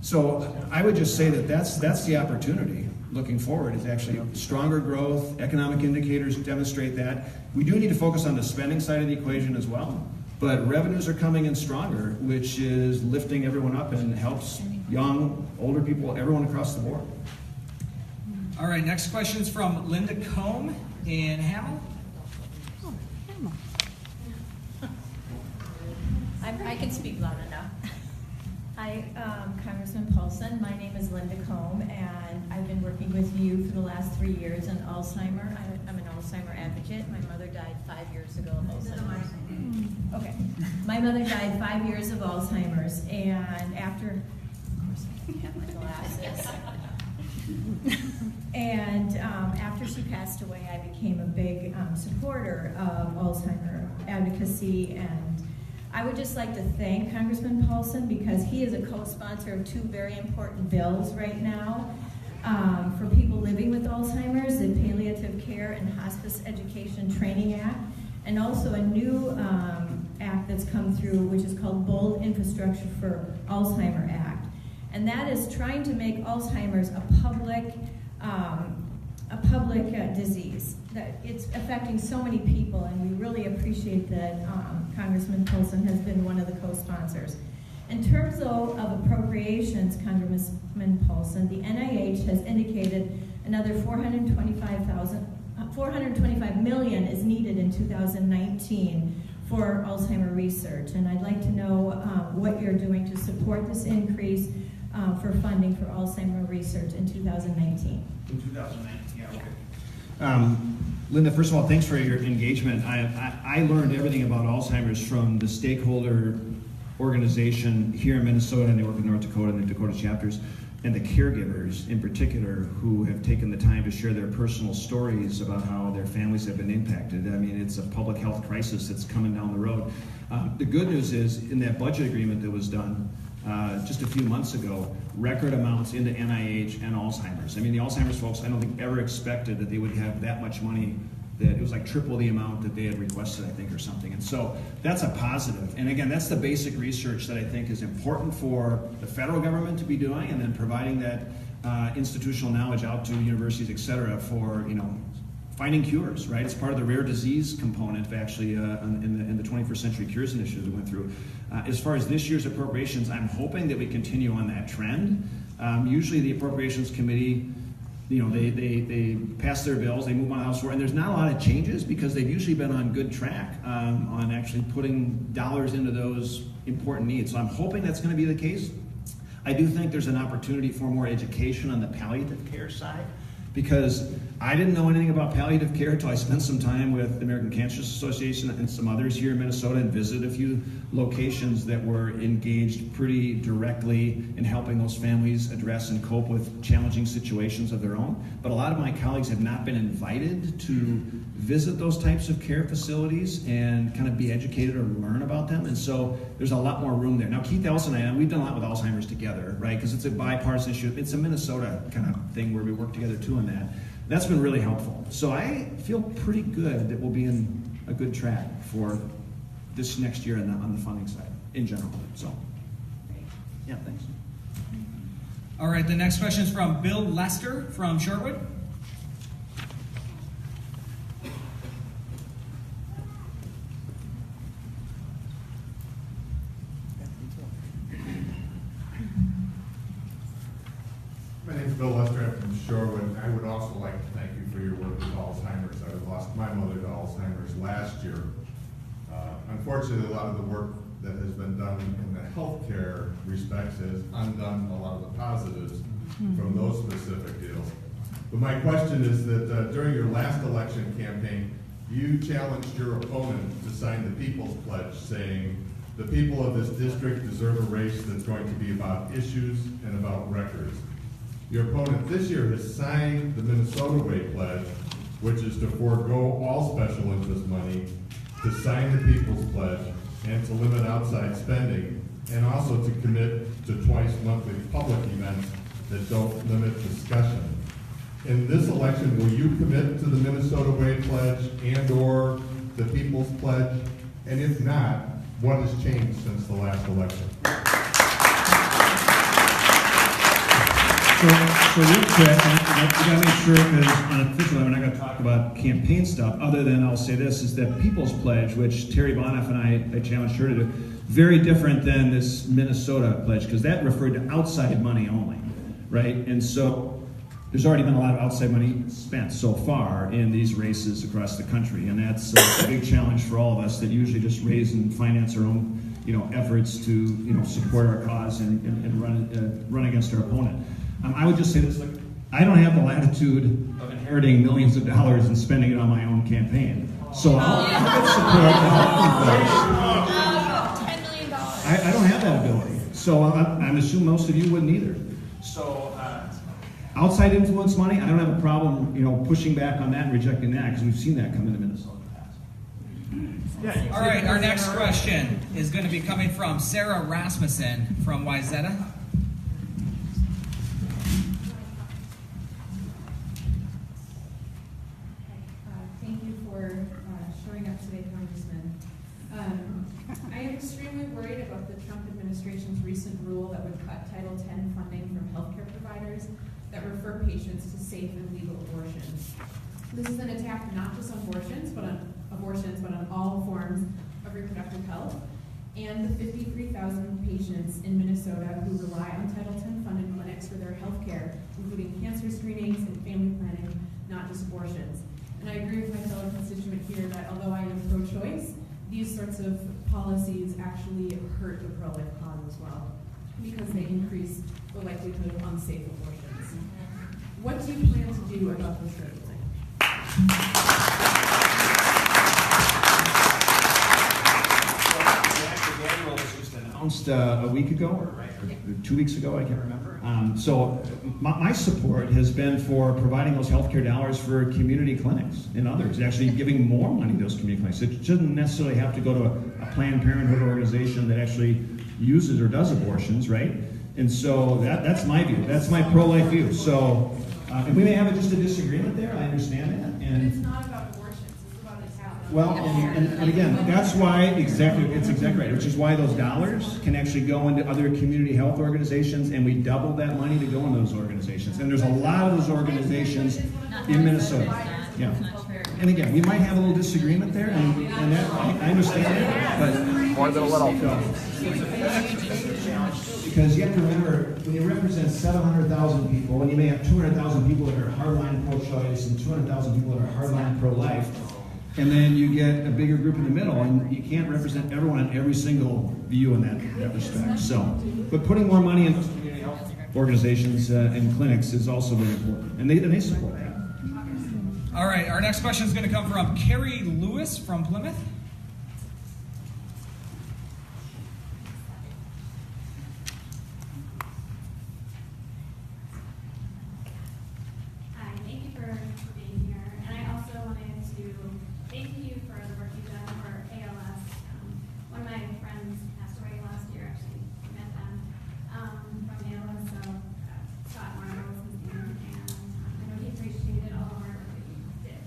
So I would just say that's the opportunity looking forward is actually stronger growth. Economic indicators demonstrate that. We do need to focus on the spending side of the equation as well, but revenues are coming in stronger, which is lifting everyone up and helps young, older people, everyone across the board. All right, next question is from Linda Combe in Hamel. I can speak loud enough. Hi, Congressman Paulsen. My name is Linda Combe, and I've been working with you for the last 3 years on Alzheimer. I'm an Alzheimer advocate. My mother died 5 years ago of Alzheimer's. Okay. My mother died 5 years of Alzheimer's, and after, of course, I have my glasses. And after she passed away, I became a big supporter of Alzheimer advocacy, and I would just like to thank Congressman Paulsen because he is a co-sponsor of 2 very important bills right now for people living with Alzheimer's, the Palliative Care and Hospice Education Training Act, and also a new act that's come through, which is called Bold Infrastructure for Alzheimer Act. And that is trying to make Alzheimer's a public disease. That it's affecting so many people, and we really appreciate that Congressman Paulsen has been one of the co-sponsors. In terms of appropriations, Congressman Paulsen, the NIH has indicated another $425 million is needed in 2019 for Alzheimer research, and I'd like to know what you're doing to support this increase for funding for Alzheimer research in 2019. In 2019, yeah, okay. Linda, first of all, thanks for your engagement. I learned everything about Alzheimer's from the stakeholder organization here in Minnesota, and they work in North Dakota and the Dakota chapters, and the caregivers in particular who have taken the time to share their personal stories about how their families have been impacted. I mean, it's a public health crisis that's coming down the road. The good news is, in that budget agreement that was done just a few months ago, record amounts into NIH and Alzheimer's. I mean, the Alzheimer's folks, I don't think ever expected that they would have that much money. That it was like triple the amount that they had requested, I think, or something. And so that's a positive. And again, that's the basic research that I think is important for the federal government to be doing, and then providing that institutional knowledge out to universities, et cetera, for, you know, finding cures, right? It's part of the rare disease component, actually, in the 21st Century Cures Initiative that went through. As far as this year's appropriations, I'm hoping that we continue on that trend. Usually the Appropriations Committee, you know, they pass their bills, they move on the House floor, and there's not a lot of changes because they've usually been on good track on actually putting dollars into those important needs. So I'm hoping that's going to be the case. I do think there's an opportunity for more education on the palliative care side, because I didn't know anything about palliative care until I spent some time with the American Cancer Association and some others here in Minnesota and visited a few locations that were engaged pretty directly in helping those families address and cope with challenging situations of their own. But a lot of my colleagues have not been invited to visit those types of care facilities and kind of be educated or learn about them. And so there's a lot more room there. Now, Keith Ellison and I, we've done a lot with Alzheimer's together, right? Because it's a bipartisan issue. It's a Minnesota kind of thing where we work together too on that. That's been really helpful. So I feel pretty good that we'll be in a good track for this next year on the funding side in general. So, yeah, thanks. All right, the next question is from Bill Lester from Sherwood. My name is Bill Lester. I'm from Sherwood. I would also like to thank you for your work with Alzheimer's. I lost my mother to Alzheimer's last year. Unfortunately, a lot of the work that has been done in the healthcare respects has undone a lot of the positives from those specific deals. But my question is that during your last election campaign, you challenged your opponent to sign the People's Pledge, saying, "The people of this district deserve a race that's going to be about issues and about records." Your opponent this year has signed the Minnesota Way Pledge, which is to forego all special interest money, to sign the People's Pledge, and to limit outside spending, and also to commit to twice monthly public events that don't limit discussion. In this election, will you commit to the Minnesota Way Pledge and/or the People's Pledge? And if not, what has changed since the last election? So real quick, we gotta make sure, because unofficially, we're not gonna talk about campaign stuff, other than I'll say this, is that People's Pledge, which Terry Bonhoff and I challenged her to do, very different than this Minnesota pledge, because that referred to outside money only, right? And so there's already been a lot of outside money spent so far in these races across the country, and that's a big challenge for all of us that usually just raise and finance our own, efforts to, support our cause and run against our opponent. I would just say this: I don't have the latitude of inheriting millions of dollars and spending it on my own campaign. So I'll support the health $10 million. I don't have that ability. So I'm assuming most of you wouldn't either. So outside influence money, I don't have a problem, pushing back on that and rejecting that, because we've seen that come into Minnesota. All right, our next question is going to be coming from Sarah Rasmussen from Wayzata. Thank you for showing up today, Congressman. I am extremely worried about the Trump administration's recent rule that would cut Title X funding from healthcare providers that refer patients to safe and legal abortions. This is an attack not just on abortions, but on all forms of reproductive health, and the 53,000 patients in Minnesota who rely on Title X funded clinics for their health care, including cancer screenings and family planning, not just abortions. And I agree with my fellow constituent here that although I am pro-choice, these sorts of policies actually hurt the pro-life cause as well, because they increase the likelihood of unsafe abortions. What do you plan to do about this sort of thing? The annual was just announced a week ago, or 2 weeks ago, I can't remember. So my support has been for providing those healthcare dollars for community clinics and others, actually giving more money to those community clinics. It shouldn't necessarily have to go to a Planned Parenthood organization that actually uses or does abortions, right? And so that's my view. That's my pro-life view. So, and we may have just a disagreement there. I understand that. But it's not about abortions. It's about Italian. Well, and again, that's why it's exactly right, which is why those dollars can actually go into other community health organizations, and we double that money to go in those organizations. And there's a lot of those organizations in Minnesota. Yeah. And again, we might have a little disagreement there, and that, I understand that, but more than a little. Because you have to remember, when you represent 700,000 people, and you may have 200,000 people that are hardline pro-choice and 200,000 people that are hardline pro-life, and then you get a bigger group in the middle, and you can't represent everyone in every single view in that respect. So, but putting more money in community health organizations and clinics is also very important, and they support that. All right, our next question is going to come from Carrie Lewis from Plymouth. Hi, thank you for being here. And I also wanted to thank you for the work you've done for ALS. One of my friends passed away last year, actually, met them from ALS, so Scott Marlowe was his name, and I know he appreciated all the hard work that you did.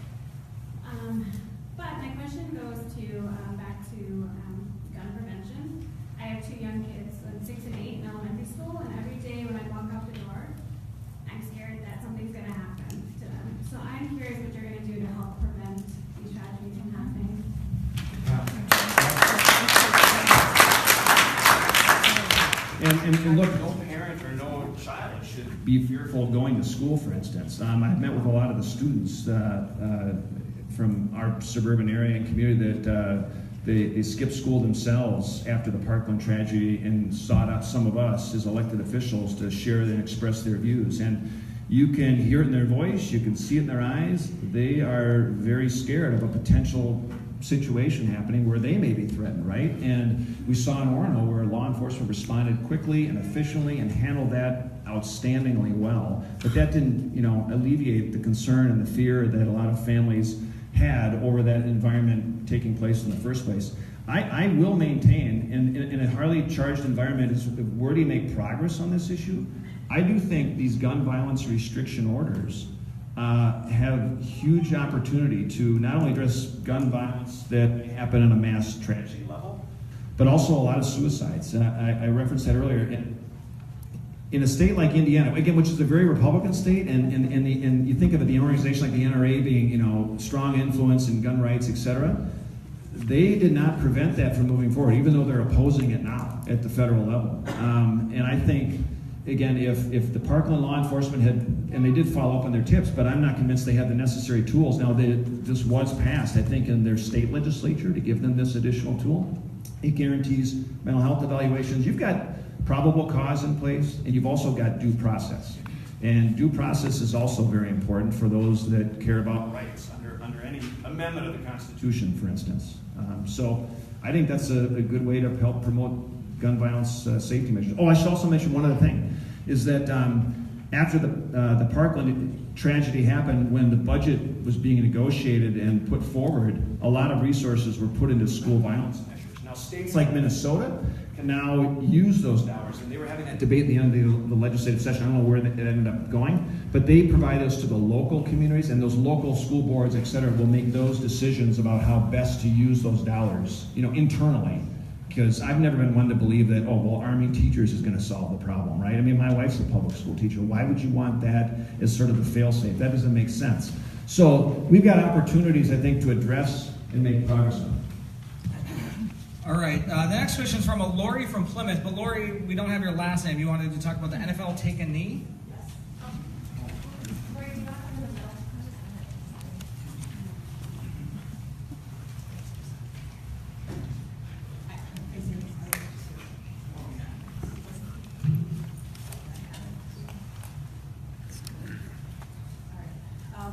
But my question goes to back to gun prevention. I have 2 young kids, 6 and 8 in elementary school, and every day when I walk out the door, I'm scared that something's going to happen to them. So I'm curious what you're going to do to help prevent these tragedies from happening. And look, no parent or no child should be fearful of going to school, for instance. I've met with a lot of the students from our suburban area and community that they skipped school themselves after the Parkland tragedy and sought out some of us as elected officials to share and express their views. And you can hear it in their voice, you can see it in their eyes. They are very scared of a potential situation happening where they may be threatened, right? And we saw in Orono where law enforcement responded quickly and efficiently and handled that outstandingly well. But that didn't, alleviate the concern and the fear that a lot of families had over that environment taking place in the first place. I will maintain, in a highly charged environment, where do you make progress on this issue? I do think these gun violence restriction orders have huge opportunity to not only address gun violence that may happen on a mass tragedy level, but also a lot of suicides. I referenced that earlier. in a state like Indiana, again, which is a very Republican state, and you think of it, the organization like the NRA being, you know, strong influence in gun rights, etc., they did not prevent that from moving forward, even though they're opposing it now at the federal level. And I think, again, if the Parkland law enforcement had, and they did follow up on their tips, but I'm not convinced they had the necessary tools. Now, this was passed, I think, in their state legislature to give them this additional tool. It guarantees mental health evaluations. You've got probable cause in place, and you've also got due process. And due process is also very important for those that care about rights under any amendment of the Constitution, for instance. So I think that's a good way to help promote gun violence safety measures. Oh, I should also mention one other thing, is that after the Parkland tragedy happened, when the budget was being negotiated and put forward, a lot of resources were put into school violence measures. Now, states like Minnesota can now use those dollars, and they were having that debate at the end of the legislative session. I don't know where it ended up going, but they provide those to the local communities, and those local school boards, et cetera, will make those decisions about how best to use those dollars, you know, internally. Because I've never been one to believe that, oh, well, arming teachers is going to solve the problem, right? I mean, my wife's a public school teacher. Why would you want that as sort of the fail-safe? That doesn't make sense. So we've got opportunities, I think, to address and make progress on. All right, the next question is from a Lori from Plymouth, but Lori, we don't have your last name. You wanted to talk about the NFL Take a Knee?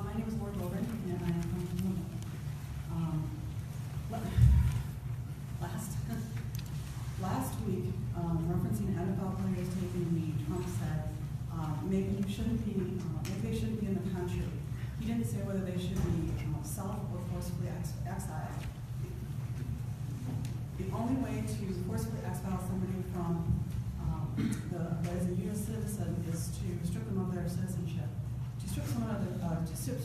My name is Lord Logan, and I am from Hamel. Last week, referencing NFL players taking a knee, Trump said maybe they shouldn't be in the country. He didn't say whether they should be self or forcibly exiled. The only way to forcibly exile somebody from that is a U.S. citizen is to strip them of their citizenship. To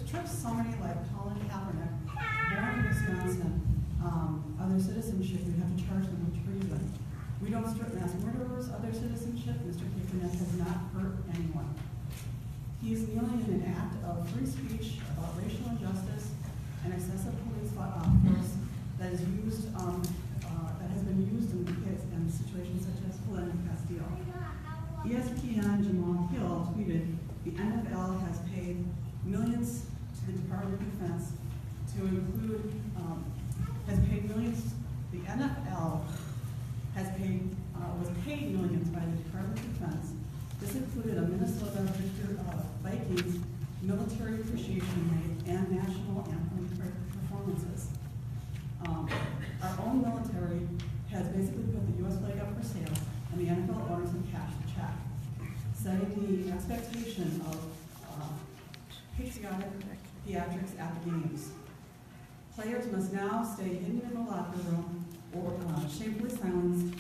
strip somebody like Colin Kaepernick, born in Wisconsin, of their citizenship, you have to charge them with treason. We don't strip mass murderers of their citizenship. Mr. Kaepernick has not hurt anyone. He is kneeling in an act of free speech about racial injustice and excessive police force that is used, that has been used in situations such as Poland and Castile. ESPN Jamal Hill tweeted, "The NFL has paid millions to the Department of Defense to include, the NFL was paid millions by the Department of Defense. This included a Minnesota Vikings military appreciation night and national anthem performances. Our own military has basically put the U.S. flag up for sale, and the NFL owners have cashed the check, setting the expectation of patriotic theatrics at the games. Players must now stay hidden in the locker room or shamefully silenced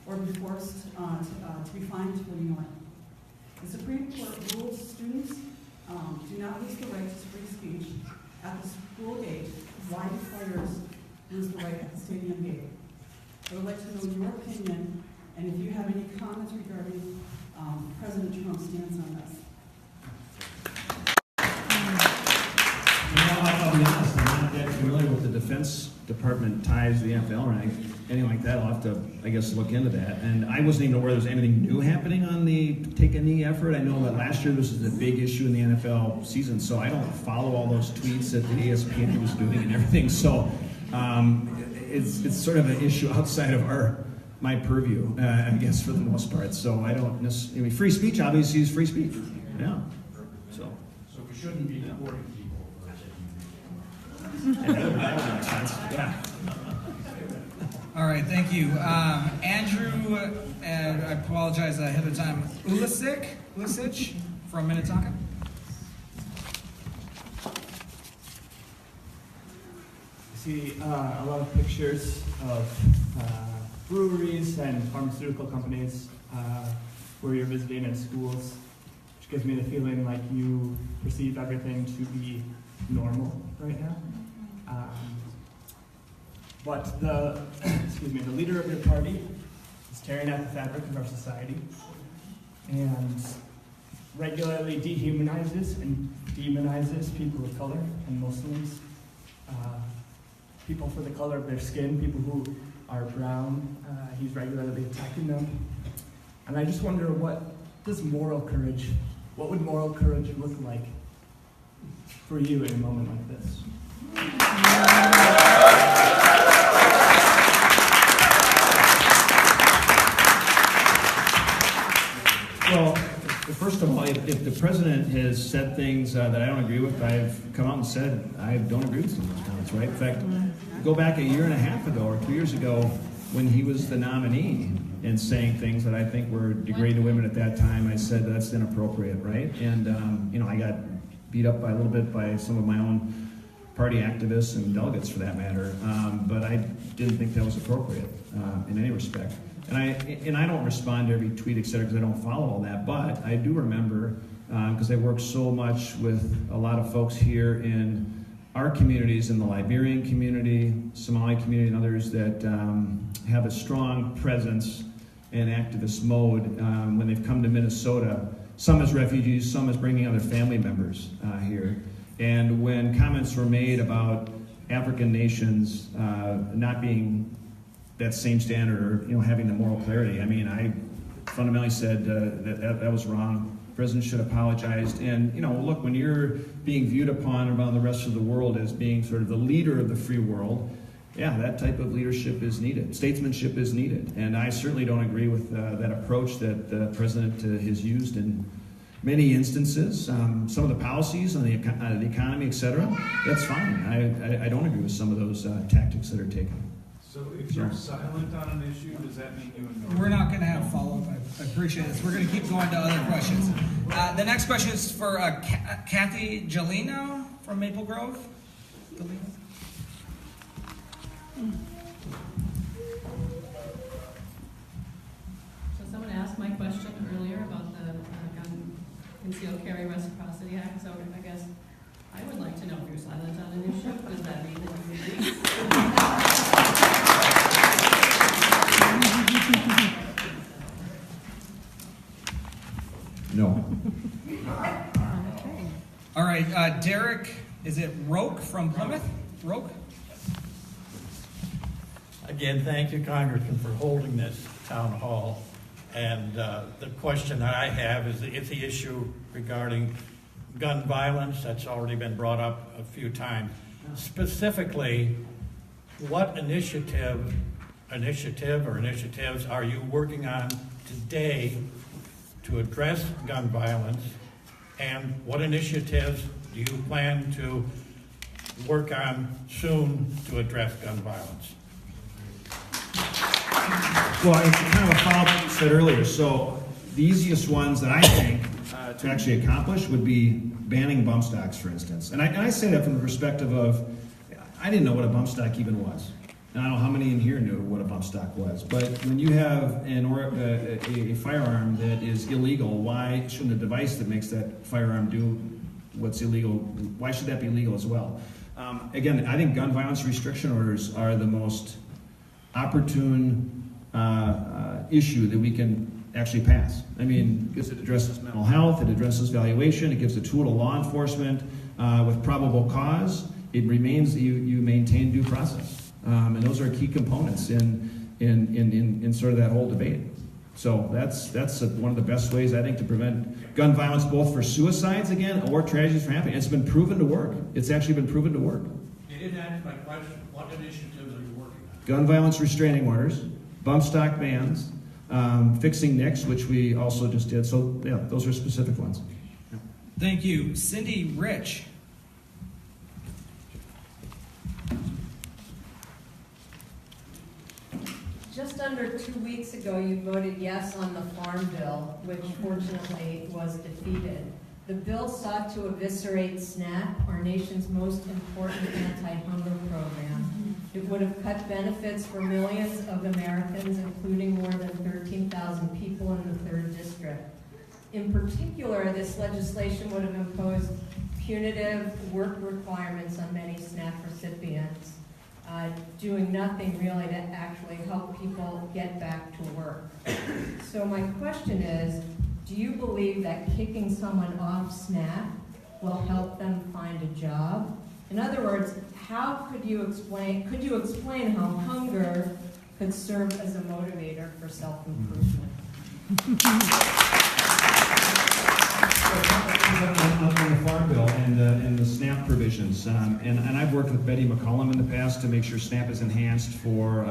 or be forced to be fined $20 million. The Supreme Court rules students do not lose the right to free speech at the school gate. Why do players lose the right at the stadium gate? I would like to know your opinion and if you have any comments regarding President Trump's stance on this." I'll be honest, I'm not that familiar with the Defense Department ties to the NFL or anything like that. I'll have to, I guess, look into that. And I wasn't even aware there was anything new happening on the Take a Knee effort. I know that last year this was a big issue in the NFL season, so I don't follow all those tweets that the ESPN was doing and everything. So it's sort of an issue outside of my purview, I guess, for the most part. So I don't necessarily, I mean, free speech obviously is free speech. Yeah. So we shouldn't be deporting people. Yeah. All right, thank you. Andrew, and I apologize ahead of time, Ulisic from Minnetonka. I see a lot of pictures of breweries and pharmaceutical companies where you're visiting in schools, which gives me the feeling like you perceive everything to be normal right now. But the leader of your party is tearing at the fabric of our society. and regularly dehumanizes and demonizes people of color and Muslims, people for the color of their skin, people who are brown. He's regularly attacking them. And I just wonder, what would moral courage look like for you in a moment like this? Well, first of all, if the president has said things that I don't agree with, I've come out and said I don't agree with some of those comments, right? In fact, go back a year and a half ago or 2 years ago when he was the nominee and saying things that I think were degrading to women at that time, I said that's inappropriate, right? And, I got beat up by a little bit by some of my own party activists and delegates for that matter, but I didn't think that was appropriate in any respect. And I don't respond to every tweet, et cetera, because I don't follow all that, but I do remember, because I work so much with a lot of folks here in our communities, in the Liberian community, Somali community, and others that have a strong presence and activist mode when they've come to Minnesota, some as refugees, some as bringing other family members here. And when comments were made about African nations not being that same standard or having the moral clarity, I mean, I fundamentally said that was wrong. The president should have apologized. And look, when you're being viewed upon around the rest of the world as being sort of the leader of the free world, yeah, that type of leadership is needed. Statesmanship is needed. And I certainly don't agree with that approach that the president has used in many instances. Some of the policies on the economy, et cetera, that's fine. I don't agree with some of those tactics that are taken. So if you're silent on an issue, does that mean you ignore? We're not going to have follow-up. I appreciate this. We're going to keep going to other questions. The next question is for Kathy Gelino from Maple Grove. So someone asked my question earlier about the Gun Concealed Carry Reciprocity Act, so I guess I would like to know if you're silent on an issue. Does that mean that you agree? No. All right, Derek, is it Roke from Plymouth? Roke? Again, thank you, Congressman, for holding this town hall. And the question that I have is the issue regarding gun violence. That's already been brought up a few times. Specifically, what initiatives are you working on today to address gun violence? And what initiatives do you plan to work on soon to address gun violence? Well, it's kind of a follow-up to what you said earlier. So the easiest ones that I think to actually accomplish would be banning bump stocks, for instance. And I say that from the perspective of, I didn't know what a bump stock even was. And I don't know how many in here knew what a bump stock was. But when you have a firearm that is illegal, why shouldn't a device that makes that firearm do what's illegal, why should that be legal as well? Again, I think gun violence restriction orders are the most opportune issue that we can actually pass. I mean, because it addresses mental health, it addresses valuation, it gives a tool to law enforcement with probable cause. It remains, you maintain due process. And those are key components in sort of that whole debate. So that's one of the best ways, I think, to prevent gun violence, both for suicides, again, or tragedies from happening. It's been proven to work. It's actually been proven to work. You didn't answer my question. What initiatives are you working on? Gun violence restraining orders, bump stock bans, fixing NICS, which we also just did. So, yeah, those are specific ones. Thank you. Cindy Rich. Just under 2 weeks ago, you voted yes on the Farm Bill, which fortunately was defeated. The bill sought to eviscerate SNAP, our nation's most important anti-hunger program. It would have cut benefits for millions of Americans, including more than 13,000 people in the 3rd District. In particular, this legislation would have imposed punitive work requirements on many SNAP recipients, doing nothing really to actually help people get back to work. So my question is, Do you believe that kicking someone off SNAP will help them find a job? In other words, could you explain how hunger could serve as a motivator for self-improvement? On the Farm Bill and the SNAP provisions, and I've worked with Betty McCollum in the past to make sure SNAP is enhanced for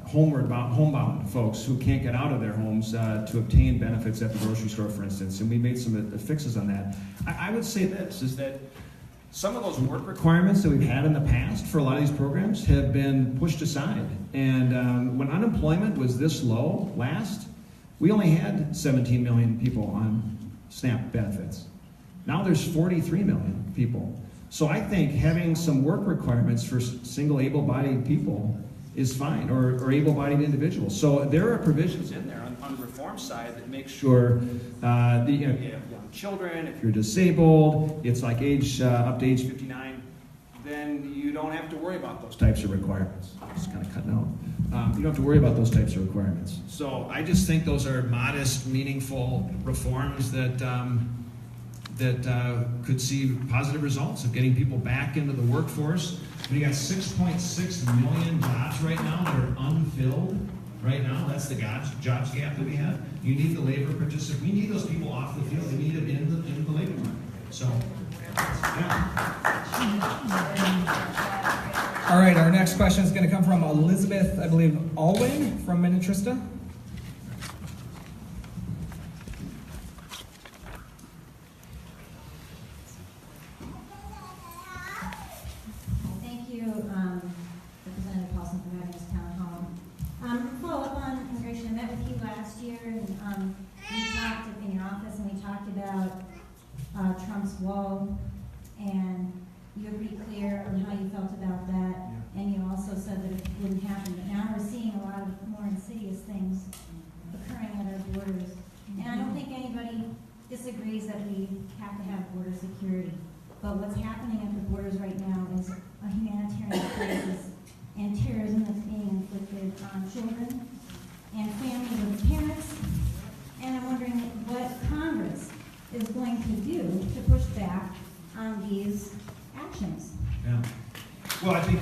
homebound folks who can't get out of their homes to obtain benefits at the grocery store, for instance, and we made some fixes on that. I would say this, is that some of those work requirements that we've had in the past for a lot of these programs have been pushed aside. And when unemployment was this low last, we only had 17 million people on SNAP benefits. Now there's 43 million people. So I think having some work requirements for single able-bodied people is fine, or able-bodied individuals. So there are provisions in there on the reform side that make sure that you have young children, if you're disabled, it's like up to age 59, then you don't have to worry about those types of requirements. It's kind of cutting out. You don't have to worry about those types of requirements. So I just think those are modest, meaningful reforms that could see positive results of getting people back into the workforce. We got 6.6 million jobs right now that are unfilled. Right now, that's the jobs gap that we have. You need the labor participants. We need those people off the field. We need them in the labor market. So, yeah. All right, our next question is going to come from Elizabeth, I believe, Alwyn from Minnetrista. Thank you, Representative Paulsen, for having this town hall. Follow up on immigration. I met with you last year, and we talked in your office, and we talked about Trump's wall, and you were pretty clear on how you felt about that, and you also said that it wouldn't happen. But now we're seeing a lot of more insidious things occurring at our borders, and I don't think anybody disagrees that we have to have border security. But what's happening at the borders right now is a humanitarian crisis and terrorism that's being inflicted on children and families with parents. And I'm wondering what Congress is going to do to push back on these actions. Yeah. Well, I think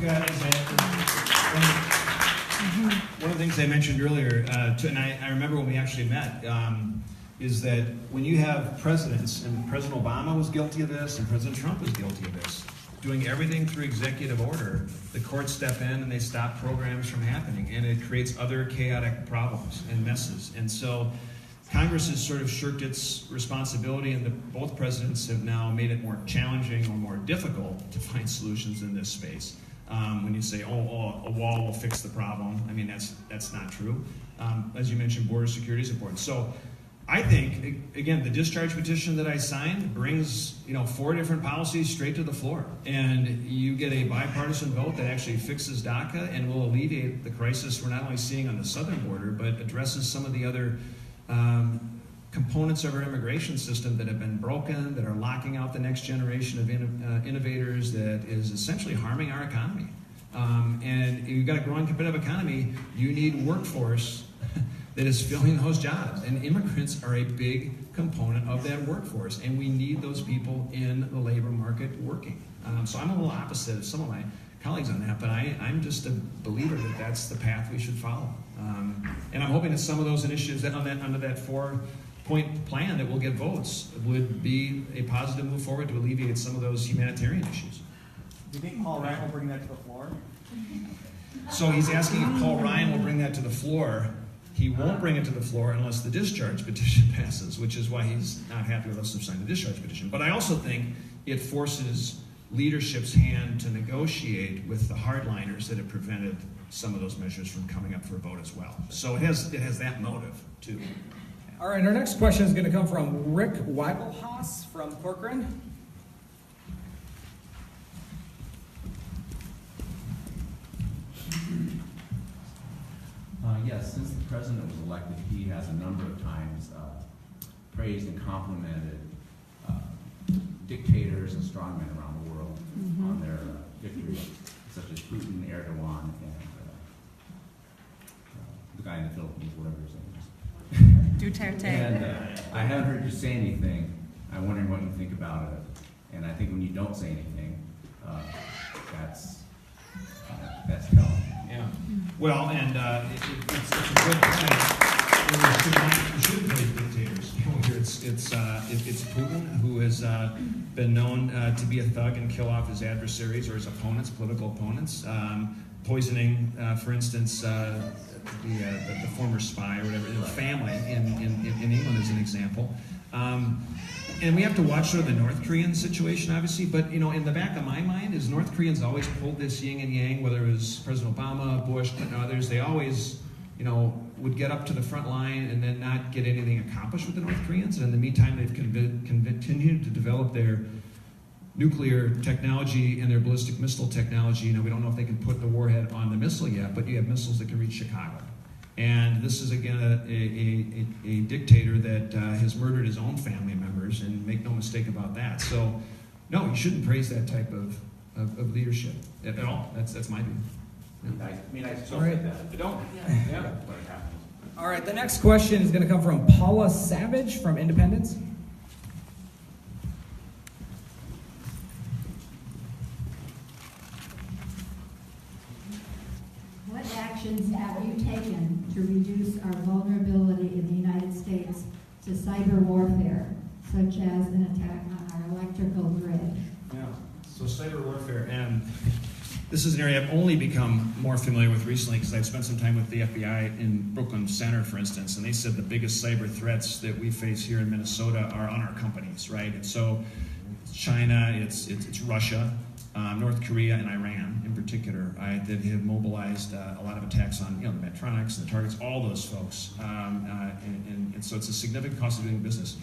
one of the things I mentioned earlier, and I remember when we actually met, is that when you have presidents, and President Obama was guilty of this, and President Trump was guilty of this, doing everything through executive order, the courts step in and they stop programs from happening, and it creates other chaotic problems and messes. And so Congress has sort of shirked its responsibility, and both presidents have now made it more challenging or more difficult to find solutions in this space. When you say, oh, a wall will fix the problem, I mean, that's not true. As you mentioned, border security is important. So I think, again, the discharge petition that I signed brings 4 different policies straight to the floor. And you get a bipartisan vote that actually fixes DACA and will alleviate the crisis we're not only seeing on the southern border, but addresses some of the other components of our immigration system that have been broken, that are locking out the next generation of innovators, that is essentially harming our economy. And you've got a growing competitive economy, you need workforce that is filling those jobs. And immigrants are a big component of that workforce, and we need those people in the labor market working. So I'm a little opposite of some of my colleagues on that, but I'm just a believer that that's the path we should follow. And I'm hoping that some of those initiatives that under that 4-point plan that will get votes would be a positive move forward to alleviate some of those humanitarian issues. Do you think Paul Ryan will bring that to the floor? So he's asking if Paul Ryan will bring that to the floor. He won't bring it to the floor unless the discharge petition passes, which is why he's not happy with us to sign the discharge petition. But I also think it forces leadership's hand to negotiate with the hardliners that have prevented some of those measures from coming up for a vote as well. So it has that motive too. All right, our next question is going to come from Rick Weibelhaus from Corcoran. Yes, since the president was elected, he has a number of times praised and complimented dictators and strongmen around the world on their victories, such as Putin, Erdogan, and the guy in the Philippines, whatever his name is. Duterte. And I haven't heard you say anything. I'm wondering what you think about it. And I think when you don't say anything, that's telling. Yeah. Well, and it's a good point. We should praise dictators. It's Putin, who has been known to be a thug and kill off his adversaries or his opponents, political opponents, poisoning, for instance, the former spy or whatever, the family in England as an example. And we have to watch sort of the North Korean situation, obviously, but, in the back of my mind is North Koreans always pulled this yin and yang, whether it was President Obama, Bush, Clinton, others, they always, would get up to the front line and then not get anything accomplished with the North Koreans. And in the meantime, they've continued to develop their nuclear technology and their ballistic missile technology. We don't know if they can put the warhead on the missile yet, but you have missiles that can reach Chicago. And this is, again, a dictator that has murdered his own family members, and make no mistake about that. So, no, you shouldn't praise that type of leadership at all. That's my view. I still say that. I don't. Yeah. All right, the next question is going to come from Paula Savage from Independence. What actions have you taken to reduce our vulnerability in the United States to cyber warfare, such as an attack on our electrical grid? Yeah, so cyber warfare, and this is an area I've only become more familiar with recently because I've spent some time with the FBI in Brooklyn Center, for instance, and they said the biggest cyber threats that we face here in Minnesota are on our companies, right? And so it's China, it's Russia, North Korea, and Iran in particular, right, that have mobilized a lot of attacks on the Medtronics, the targets, all those folks. And so it's a significant cost of doing business.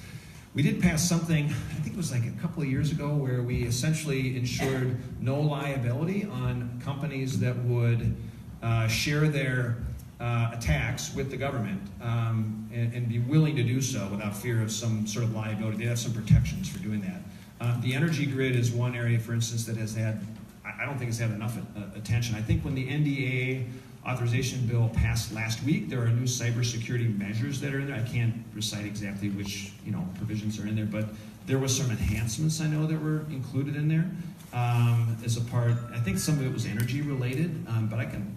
We did pass something, I think it was like a couple of years ago, where we essentially ensured no liability on companies that would share their attacks with the government and be willing to do so without fear of some sort of liability. They have some protections for doing that. The energy grid is one area, for instance, that has had, I don't think it's had enough attention. I think when the NDAA authorization bill passed last week, there are new cybersecurity measures that are in there. I can't recite exactly which provisions are in there, but there was some enhancements I know that were included in there as a part. I think some of it was energy related, but I can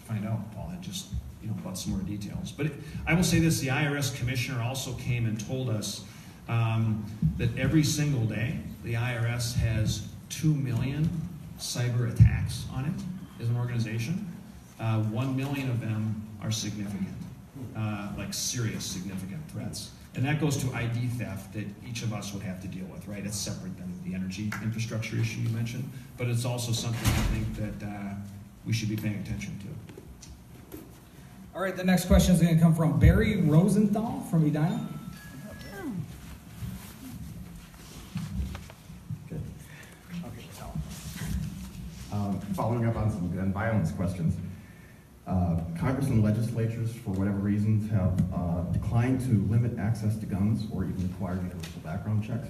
find out, Paul, just about some more details. But I will say this: the IRS commissioner also came and told us that every single day the IRS has 2 million cyber attacks on it as an organization. 1 million of them are significant, like serious significant threats. And that goes to ID theft that each of us would have to deal with, right? It's separate than the energy infrastructure issue you mentioned, but it's also something I think that we should be paying attention to. All right, the next question is going to come from Barry Rosenthal from Edina. Following up on some gun violence questions, Congress and legislatures, for whatever reasons, have declined to limit access to guns or even require universal background checks.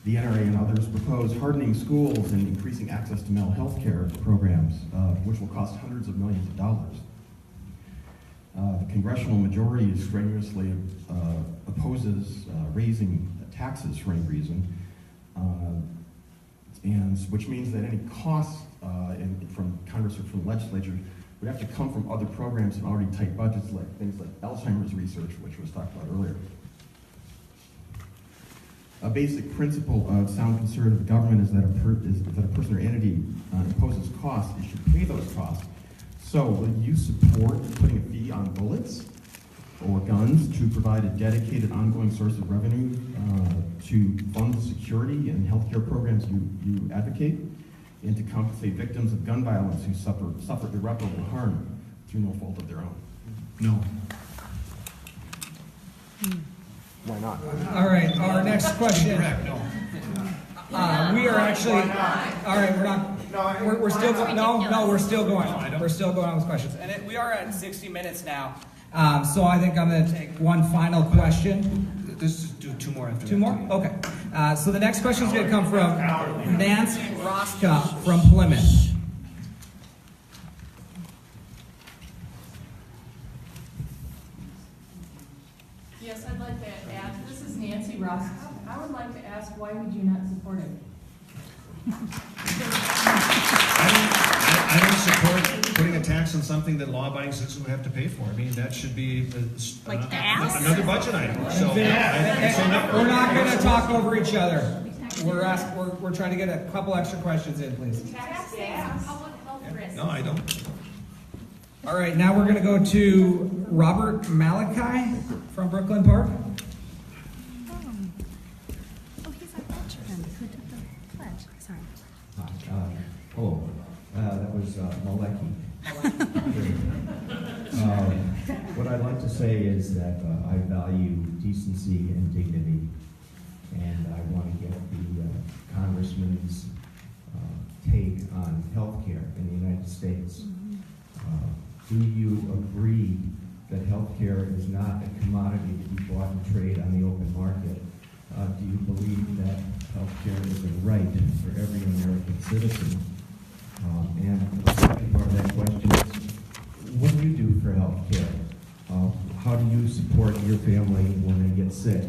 The NRA and others propose hardening schools and increasing access to mental health care programs, which will cost hundreds of millions of dollars. The congressional majority strenuously opposes raising taxes for any reason, and which means that any costs from Congress or from the legislature would have to come from other programs and already tight budgets, like things like Alzheimer's research, which was talked about earlier. A basic principle of sound conservative government is that a person or entity imposes costs, it should pay those costs. So, will you support putting a fee on bullets or guns to provide a dedicated ongoing source of revenue to fund the security and healthcare programs you advocate, and to compensate victims of gun violence who suffer irreparable harm through no fault of their own? No. Why not? All right, our next question. We are actually, all right, we're not. We're still going. No, we're still going. We're still going on with questions, and we are at 60 minutes now. So I think I'm going to take one final question. Just do two more after that. Two more? Okay. So the next question is going to come from Nancy Roska from Plymouth. Ross, I would like to ask, why would you not support it? I don't support putting a tax on something that law-abiding citizens would have to pay for. I mean, that should be another budget item. So, we're not going to talk over each other. We're trying to get a couple extra questions in, please. Tax on public health risks. No, I don't. All right, now we're going to go to Robert Malachi from Brooklyn Park. Oh, he's our veteran who took the pledge. Sorry. Hello, that was Maleki. What I'd like to say is that I value decency and dignity, and I want to get the Congressman's take on health care in the United States. Do you agree that health care is not a commodity to be bought and traded on the open market? Do you believe that health care is a right for every American citizen? And the second part of that question is, what do you do for health care? How do you support your family when they get sick?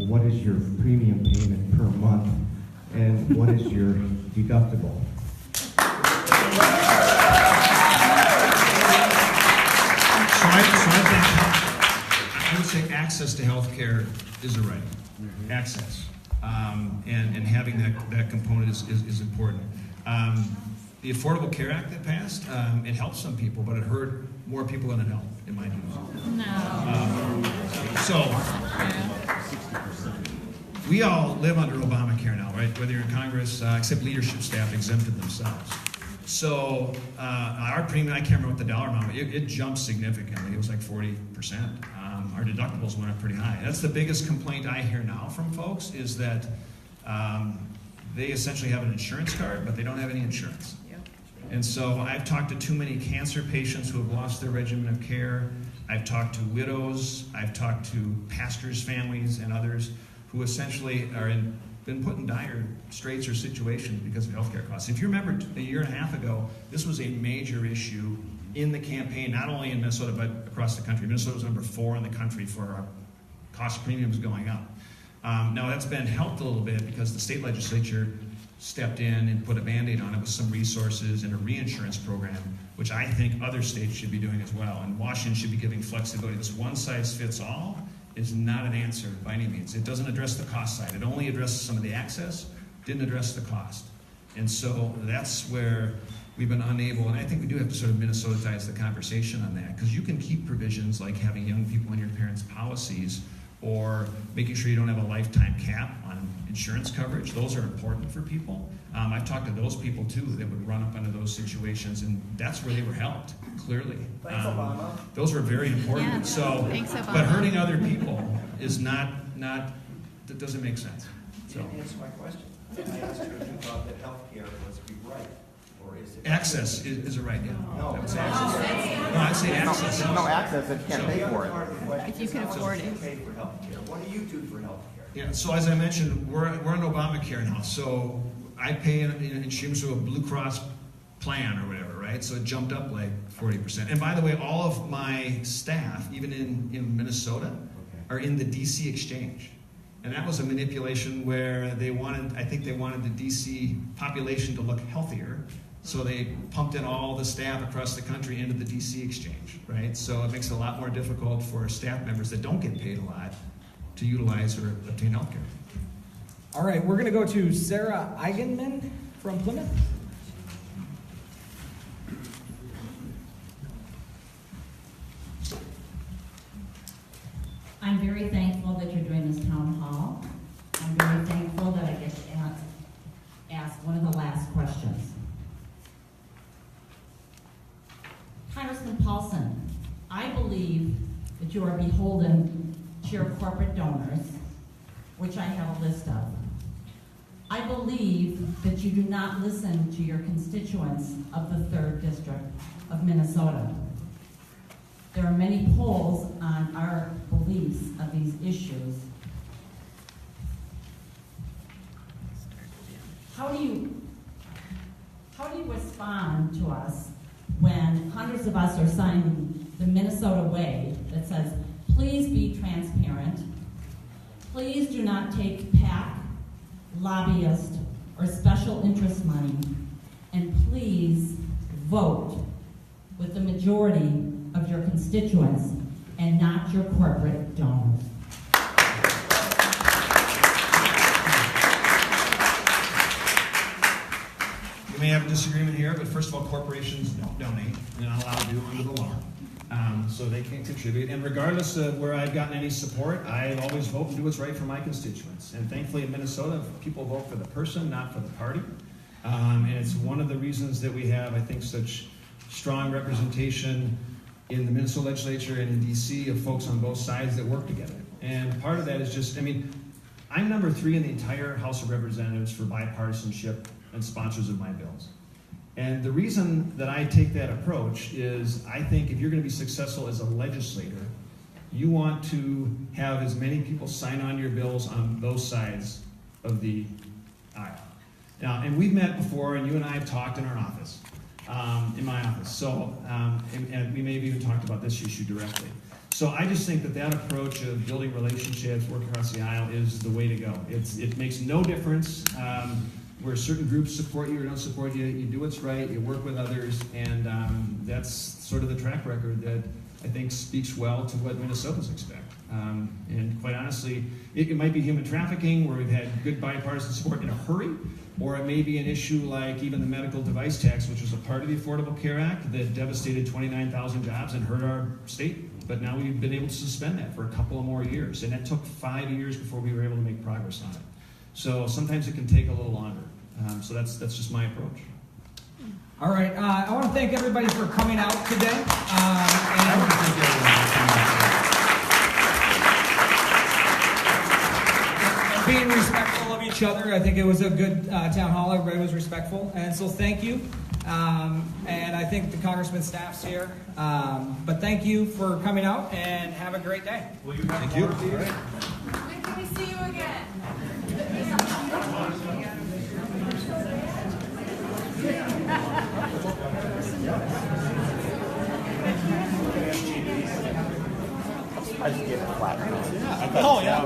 What is your premium payment per month? And what is your deductible? I would say access to health care is a right. Access. And having that component is important. The Affordable Care Act that passed, it helped some people, but it hurt more people than it helped, in my view. We all live under Obamacare now, right? Whether you're in Congress, except leadership staff exempted themselves. So our premium, I can't remember what the dollar amount, it jumped significantly. It was like 40%. Our deductibles went up pretty high. That's the biggest complaint I hear now from folks, is that they essentially have an insurance card, but they don't have any insurance. And so I've talked to too many cancer patients who have lost their regimen of care. I've talked to widows. I've talked to pastors' families and others who essentially are been put in dire straits or situations because of healthcare costs. If you remember a year and a half ago, this was a major issue in the campaign, not only in Minnesota, but across the country. Minnesota was number 4 in the country for our cost premiums going up. Now that's been helped a little bit because the state legislature stepped in and put a Band-Aid on it with some resources and a reinsurance program, which I think other states should be doing as well. And Washington should be giving flexibility. This one-size-fits-all is not an answer by any means. It doesn't address the cost side. It only addresses some of the access, didn't address the cost. And so that's where we've been unable, and I think we do have to sort of Minnesotize the conversation on that, because you can keep provisions like having young people in your parents' policies or making sure you don't have a lifetime cap on insurance coverage. Those are important for people. I've talked to those people too that would run up into those situations, and that's where they were helped, clearly. Thanks, Obama. Those were very important. Yeah, so, thanks, Obama. But hurting other people is not that doesn't make sense. So. To answer my question, I asked you if you thought that health care was a right, or is it... Access is a right, yeah. No, it's access. No, I'd say access. No access, if you can't pay for it. If you can afford it. Pay for health care. What do you do for health care? Yeah, so as I mentioned, we're on Obamacare now. So I pay in insurance to a Blue Cross plan or whatever, right? So it jumped up like 40%. And by the way, all of my staff, even in Minnesota, are in the DC exchange. And that was a manipulation where I think they wanted the DC population to look healthier. So they pumped in all the staff across the country into the DC exchange, right? So it makes it a lot more difficult for staff members that don't get paid a lot to utilize or obtain health care. All right, we're going to go to Sarah Eigenman from Plymouth. I'm very thankful that you're doing this town hall. I'm very thankful that I get to ask one of the last questions. Congressman Paulsen, I believe that you are beholden to your corporate donors, which I have a list of. I believe that you do not listen to your constituents of the 3rd District of Minnesota. There are many polls on our beliefs of these issues. How do you respond to us when hundreds of us are signing the Minnesota Way that says, please be transparent, please do not take PAC, lobbyist, or special interest money, and please vote with the majority of your constituents and not your corporate donors. We may have a disagreement here, but first of all, corporations don't donate. They're not allowed to do under the law. So they can't contribute. And regardless of where I've gotten any support, I always vote and do what's right for my constituents. And thankfully in Minnesota, people vote for the person, not for the party. And it's one of the reasons that we have, I think, such strong representation in the Minnesota legislature and in DC of folks on both sides that work together. And part of that is just, I mean, I'm number 3 in the entire House of Representatives for bipartisanship and sponsors of my bills. And the reason that I take that approach is I think if you're going to be successful as a legislator, you want to have as many people sign on your bills on both sides of the aisle. Now, and we've met before, and you and I have talked in our office, in my office. So, and we may have even talked about this issue directly. So I just think that that approach of building relationships, working across the aisle is the way to go. It makes no difference where certain groups support you or don't support you. You do what's right, you work with others, and that's sort of the track record that I think speaks well to what Minnesotans expect. And quite honestly, it might be human trafficking where we've had good bipartisan support in a hurry, or it may be an issue like even the medical device tax, which was a part of the Affordable Care Act that devastated 29,000 jobs and hurt our state. But now we've been able to suspend that for a couple of more years, and it took 5 years before we were able to make progress on it. So sometimes it can take a little longer. So that's just my approach. All right, I want to thank everybody for coming out today. I want to thank and being respectful of each other. I think it was a good town hall. Everybody was respectful, and so thank you. And I think the congressman's staff's here. But thank you for coming out, and have a great day. Thank you. All right. When can we see you again? I just gave it a flat. Oh, yeah.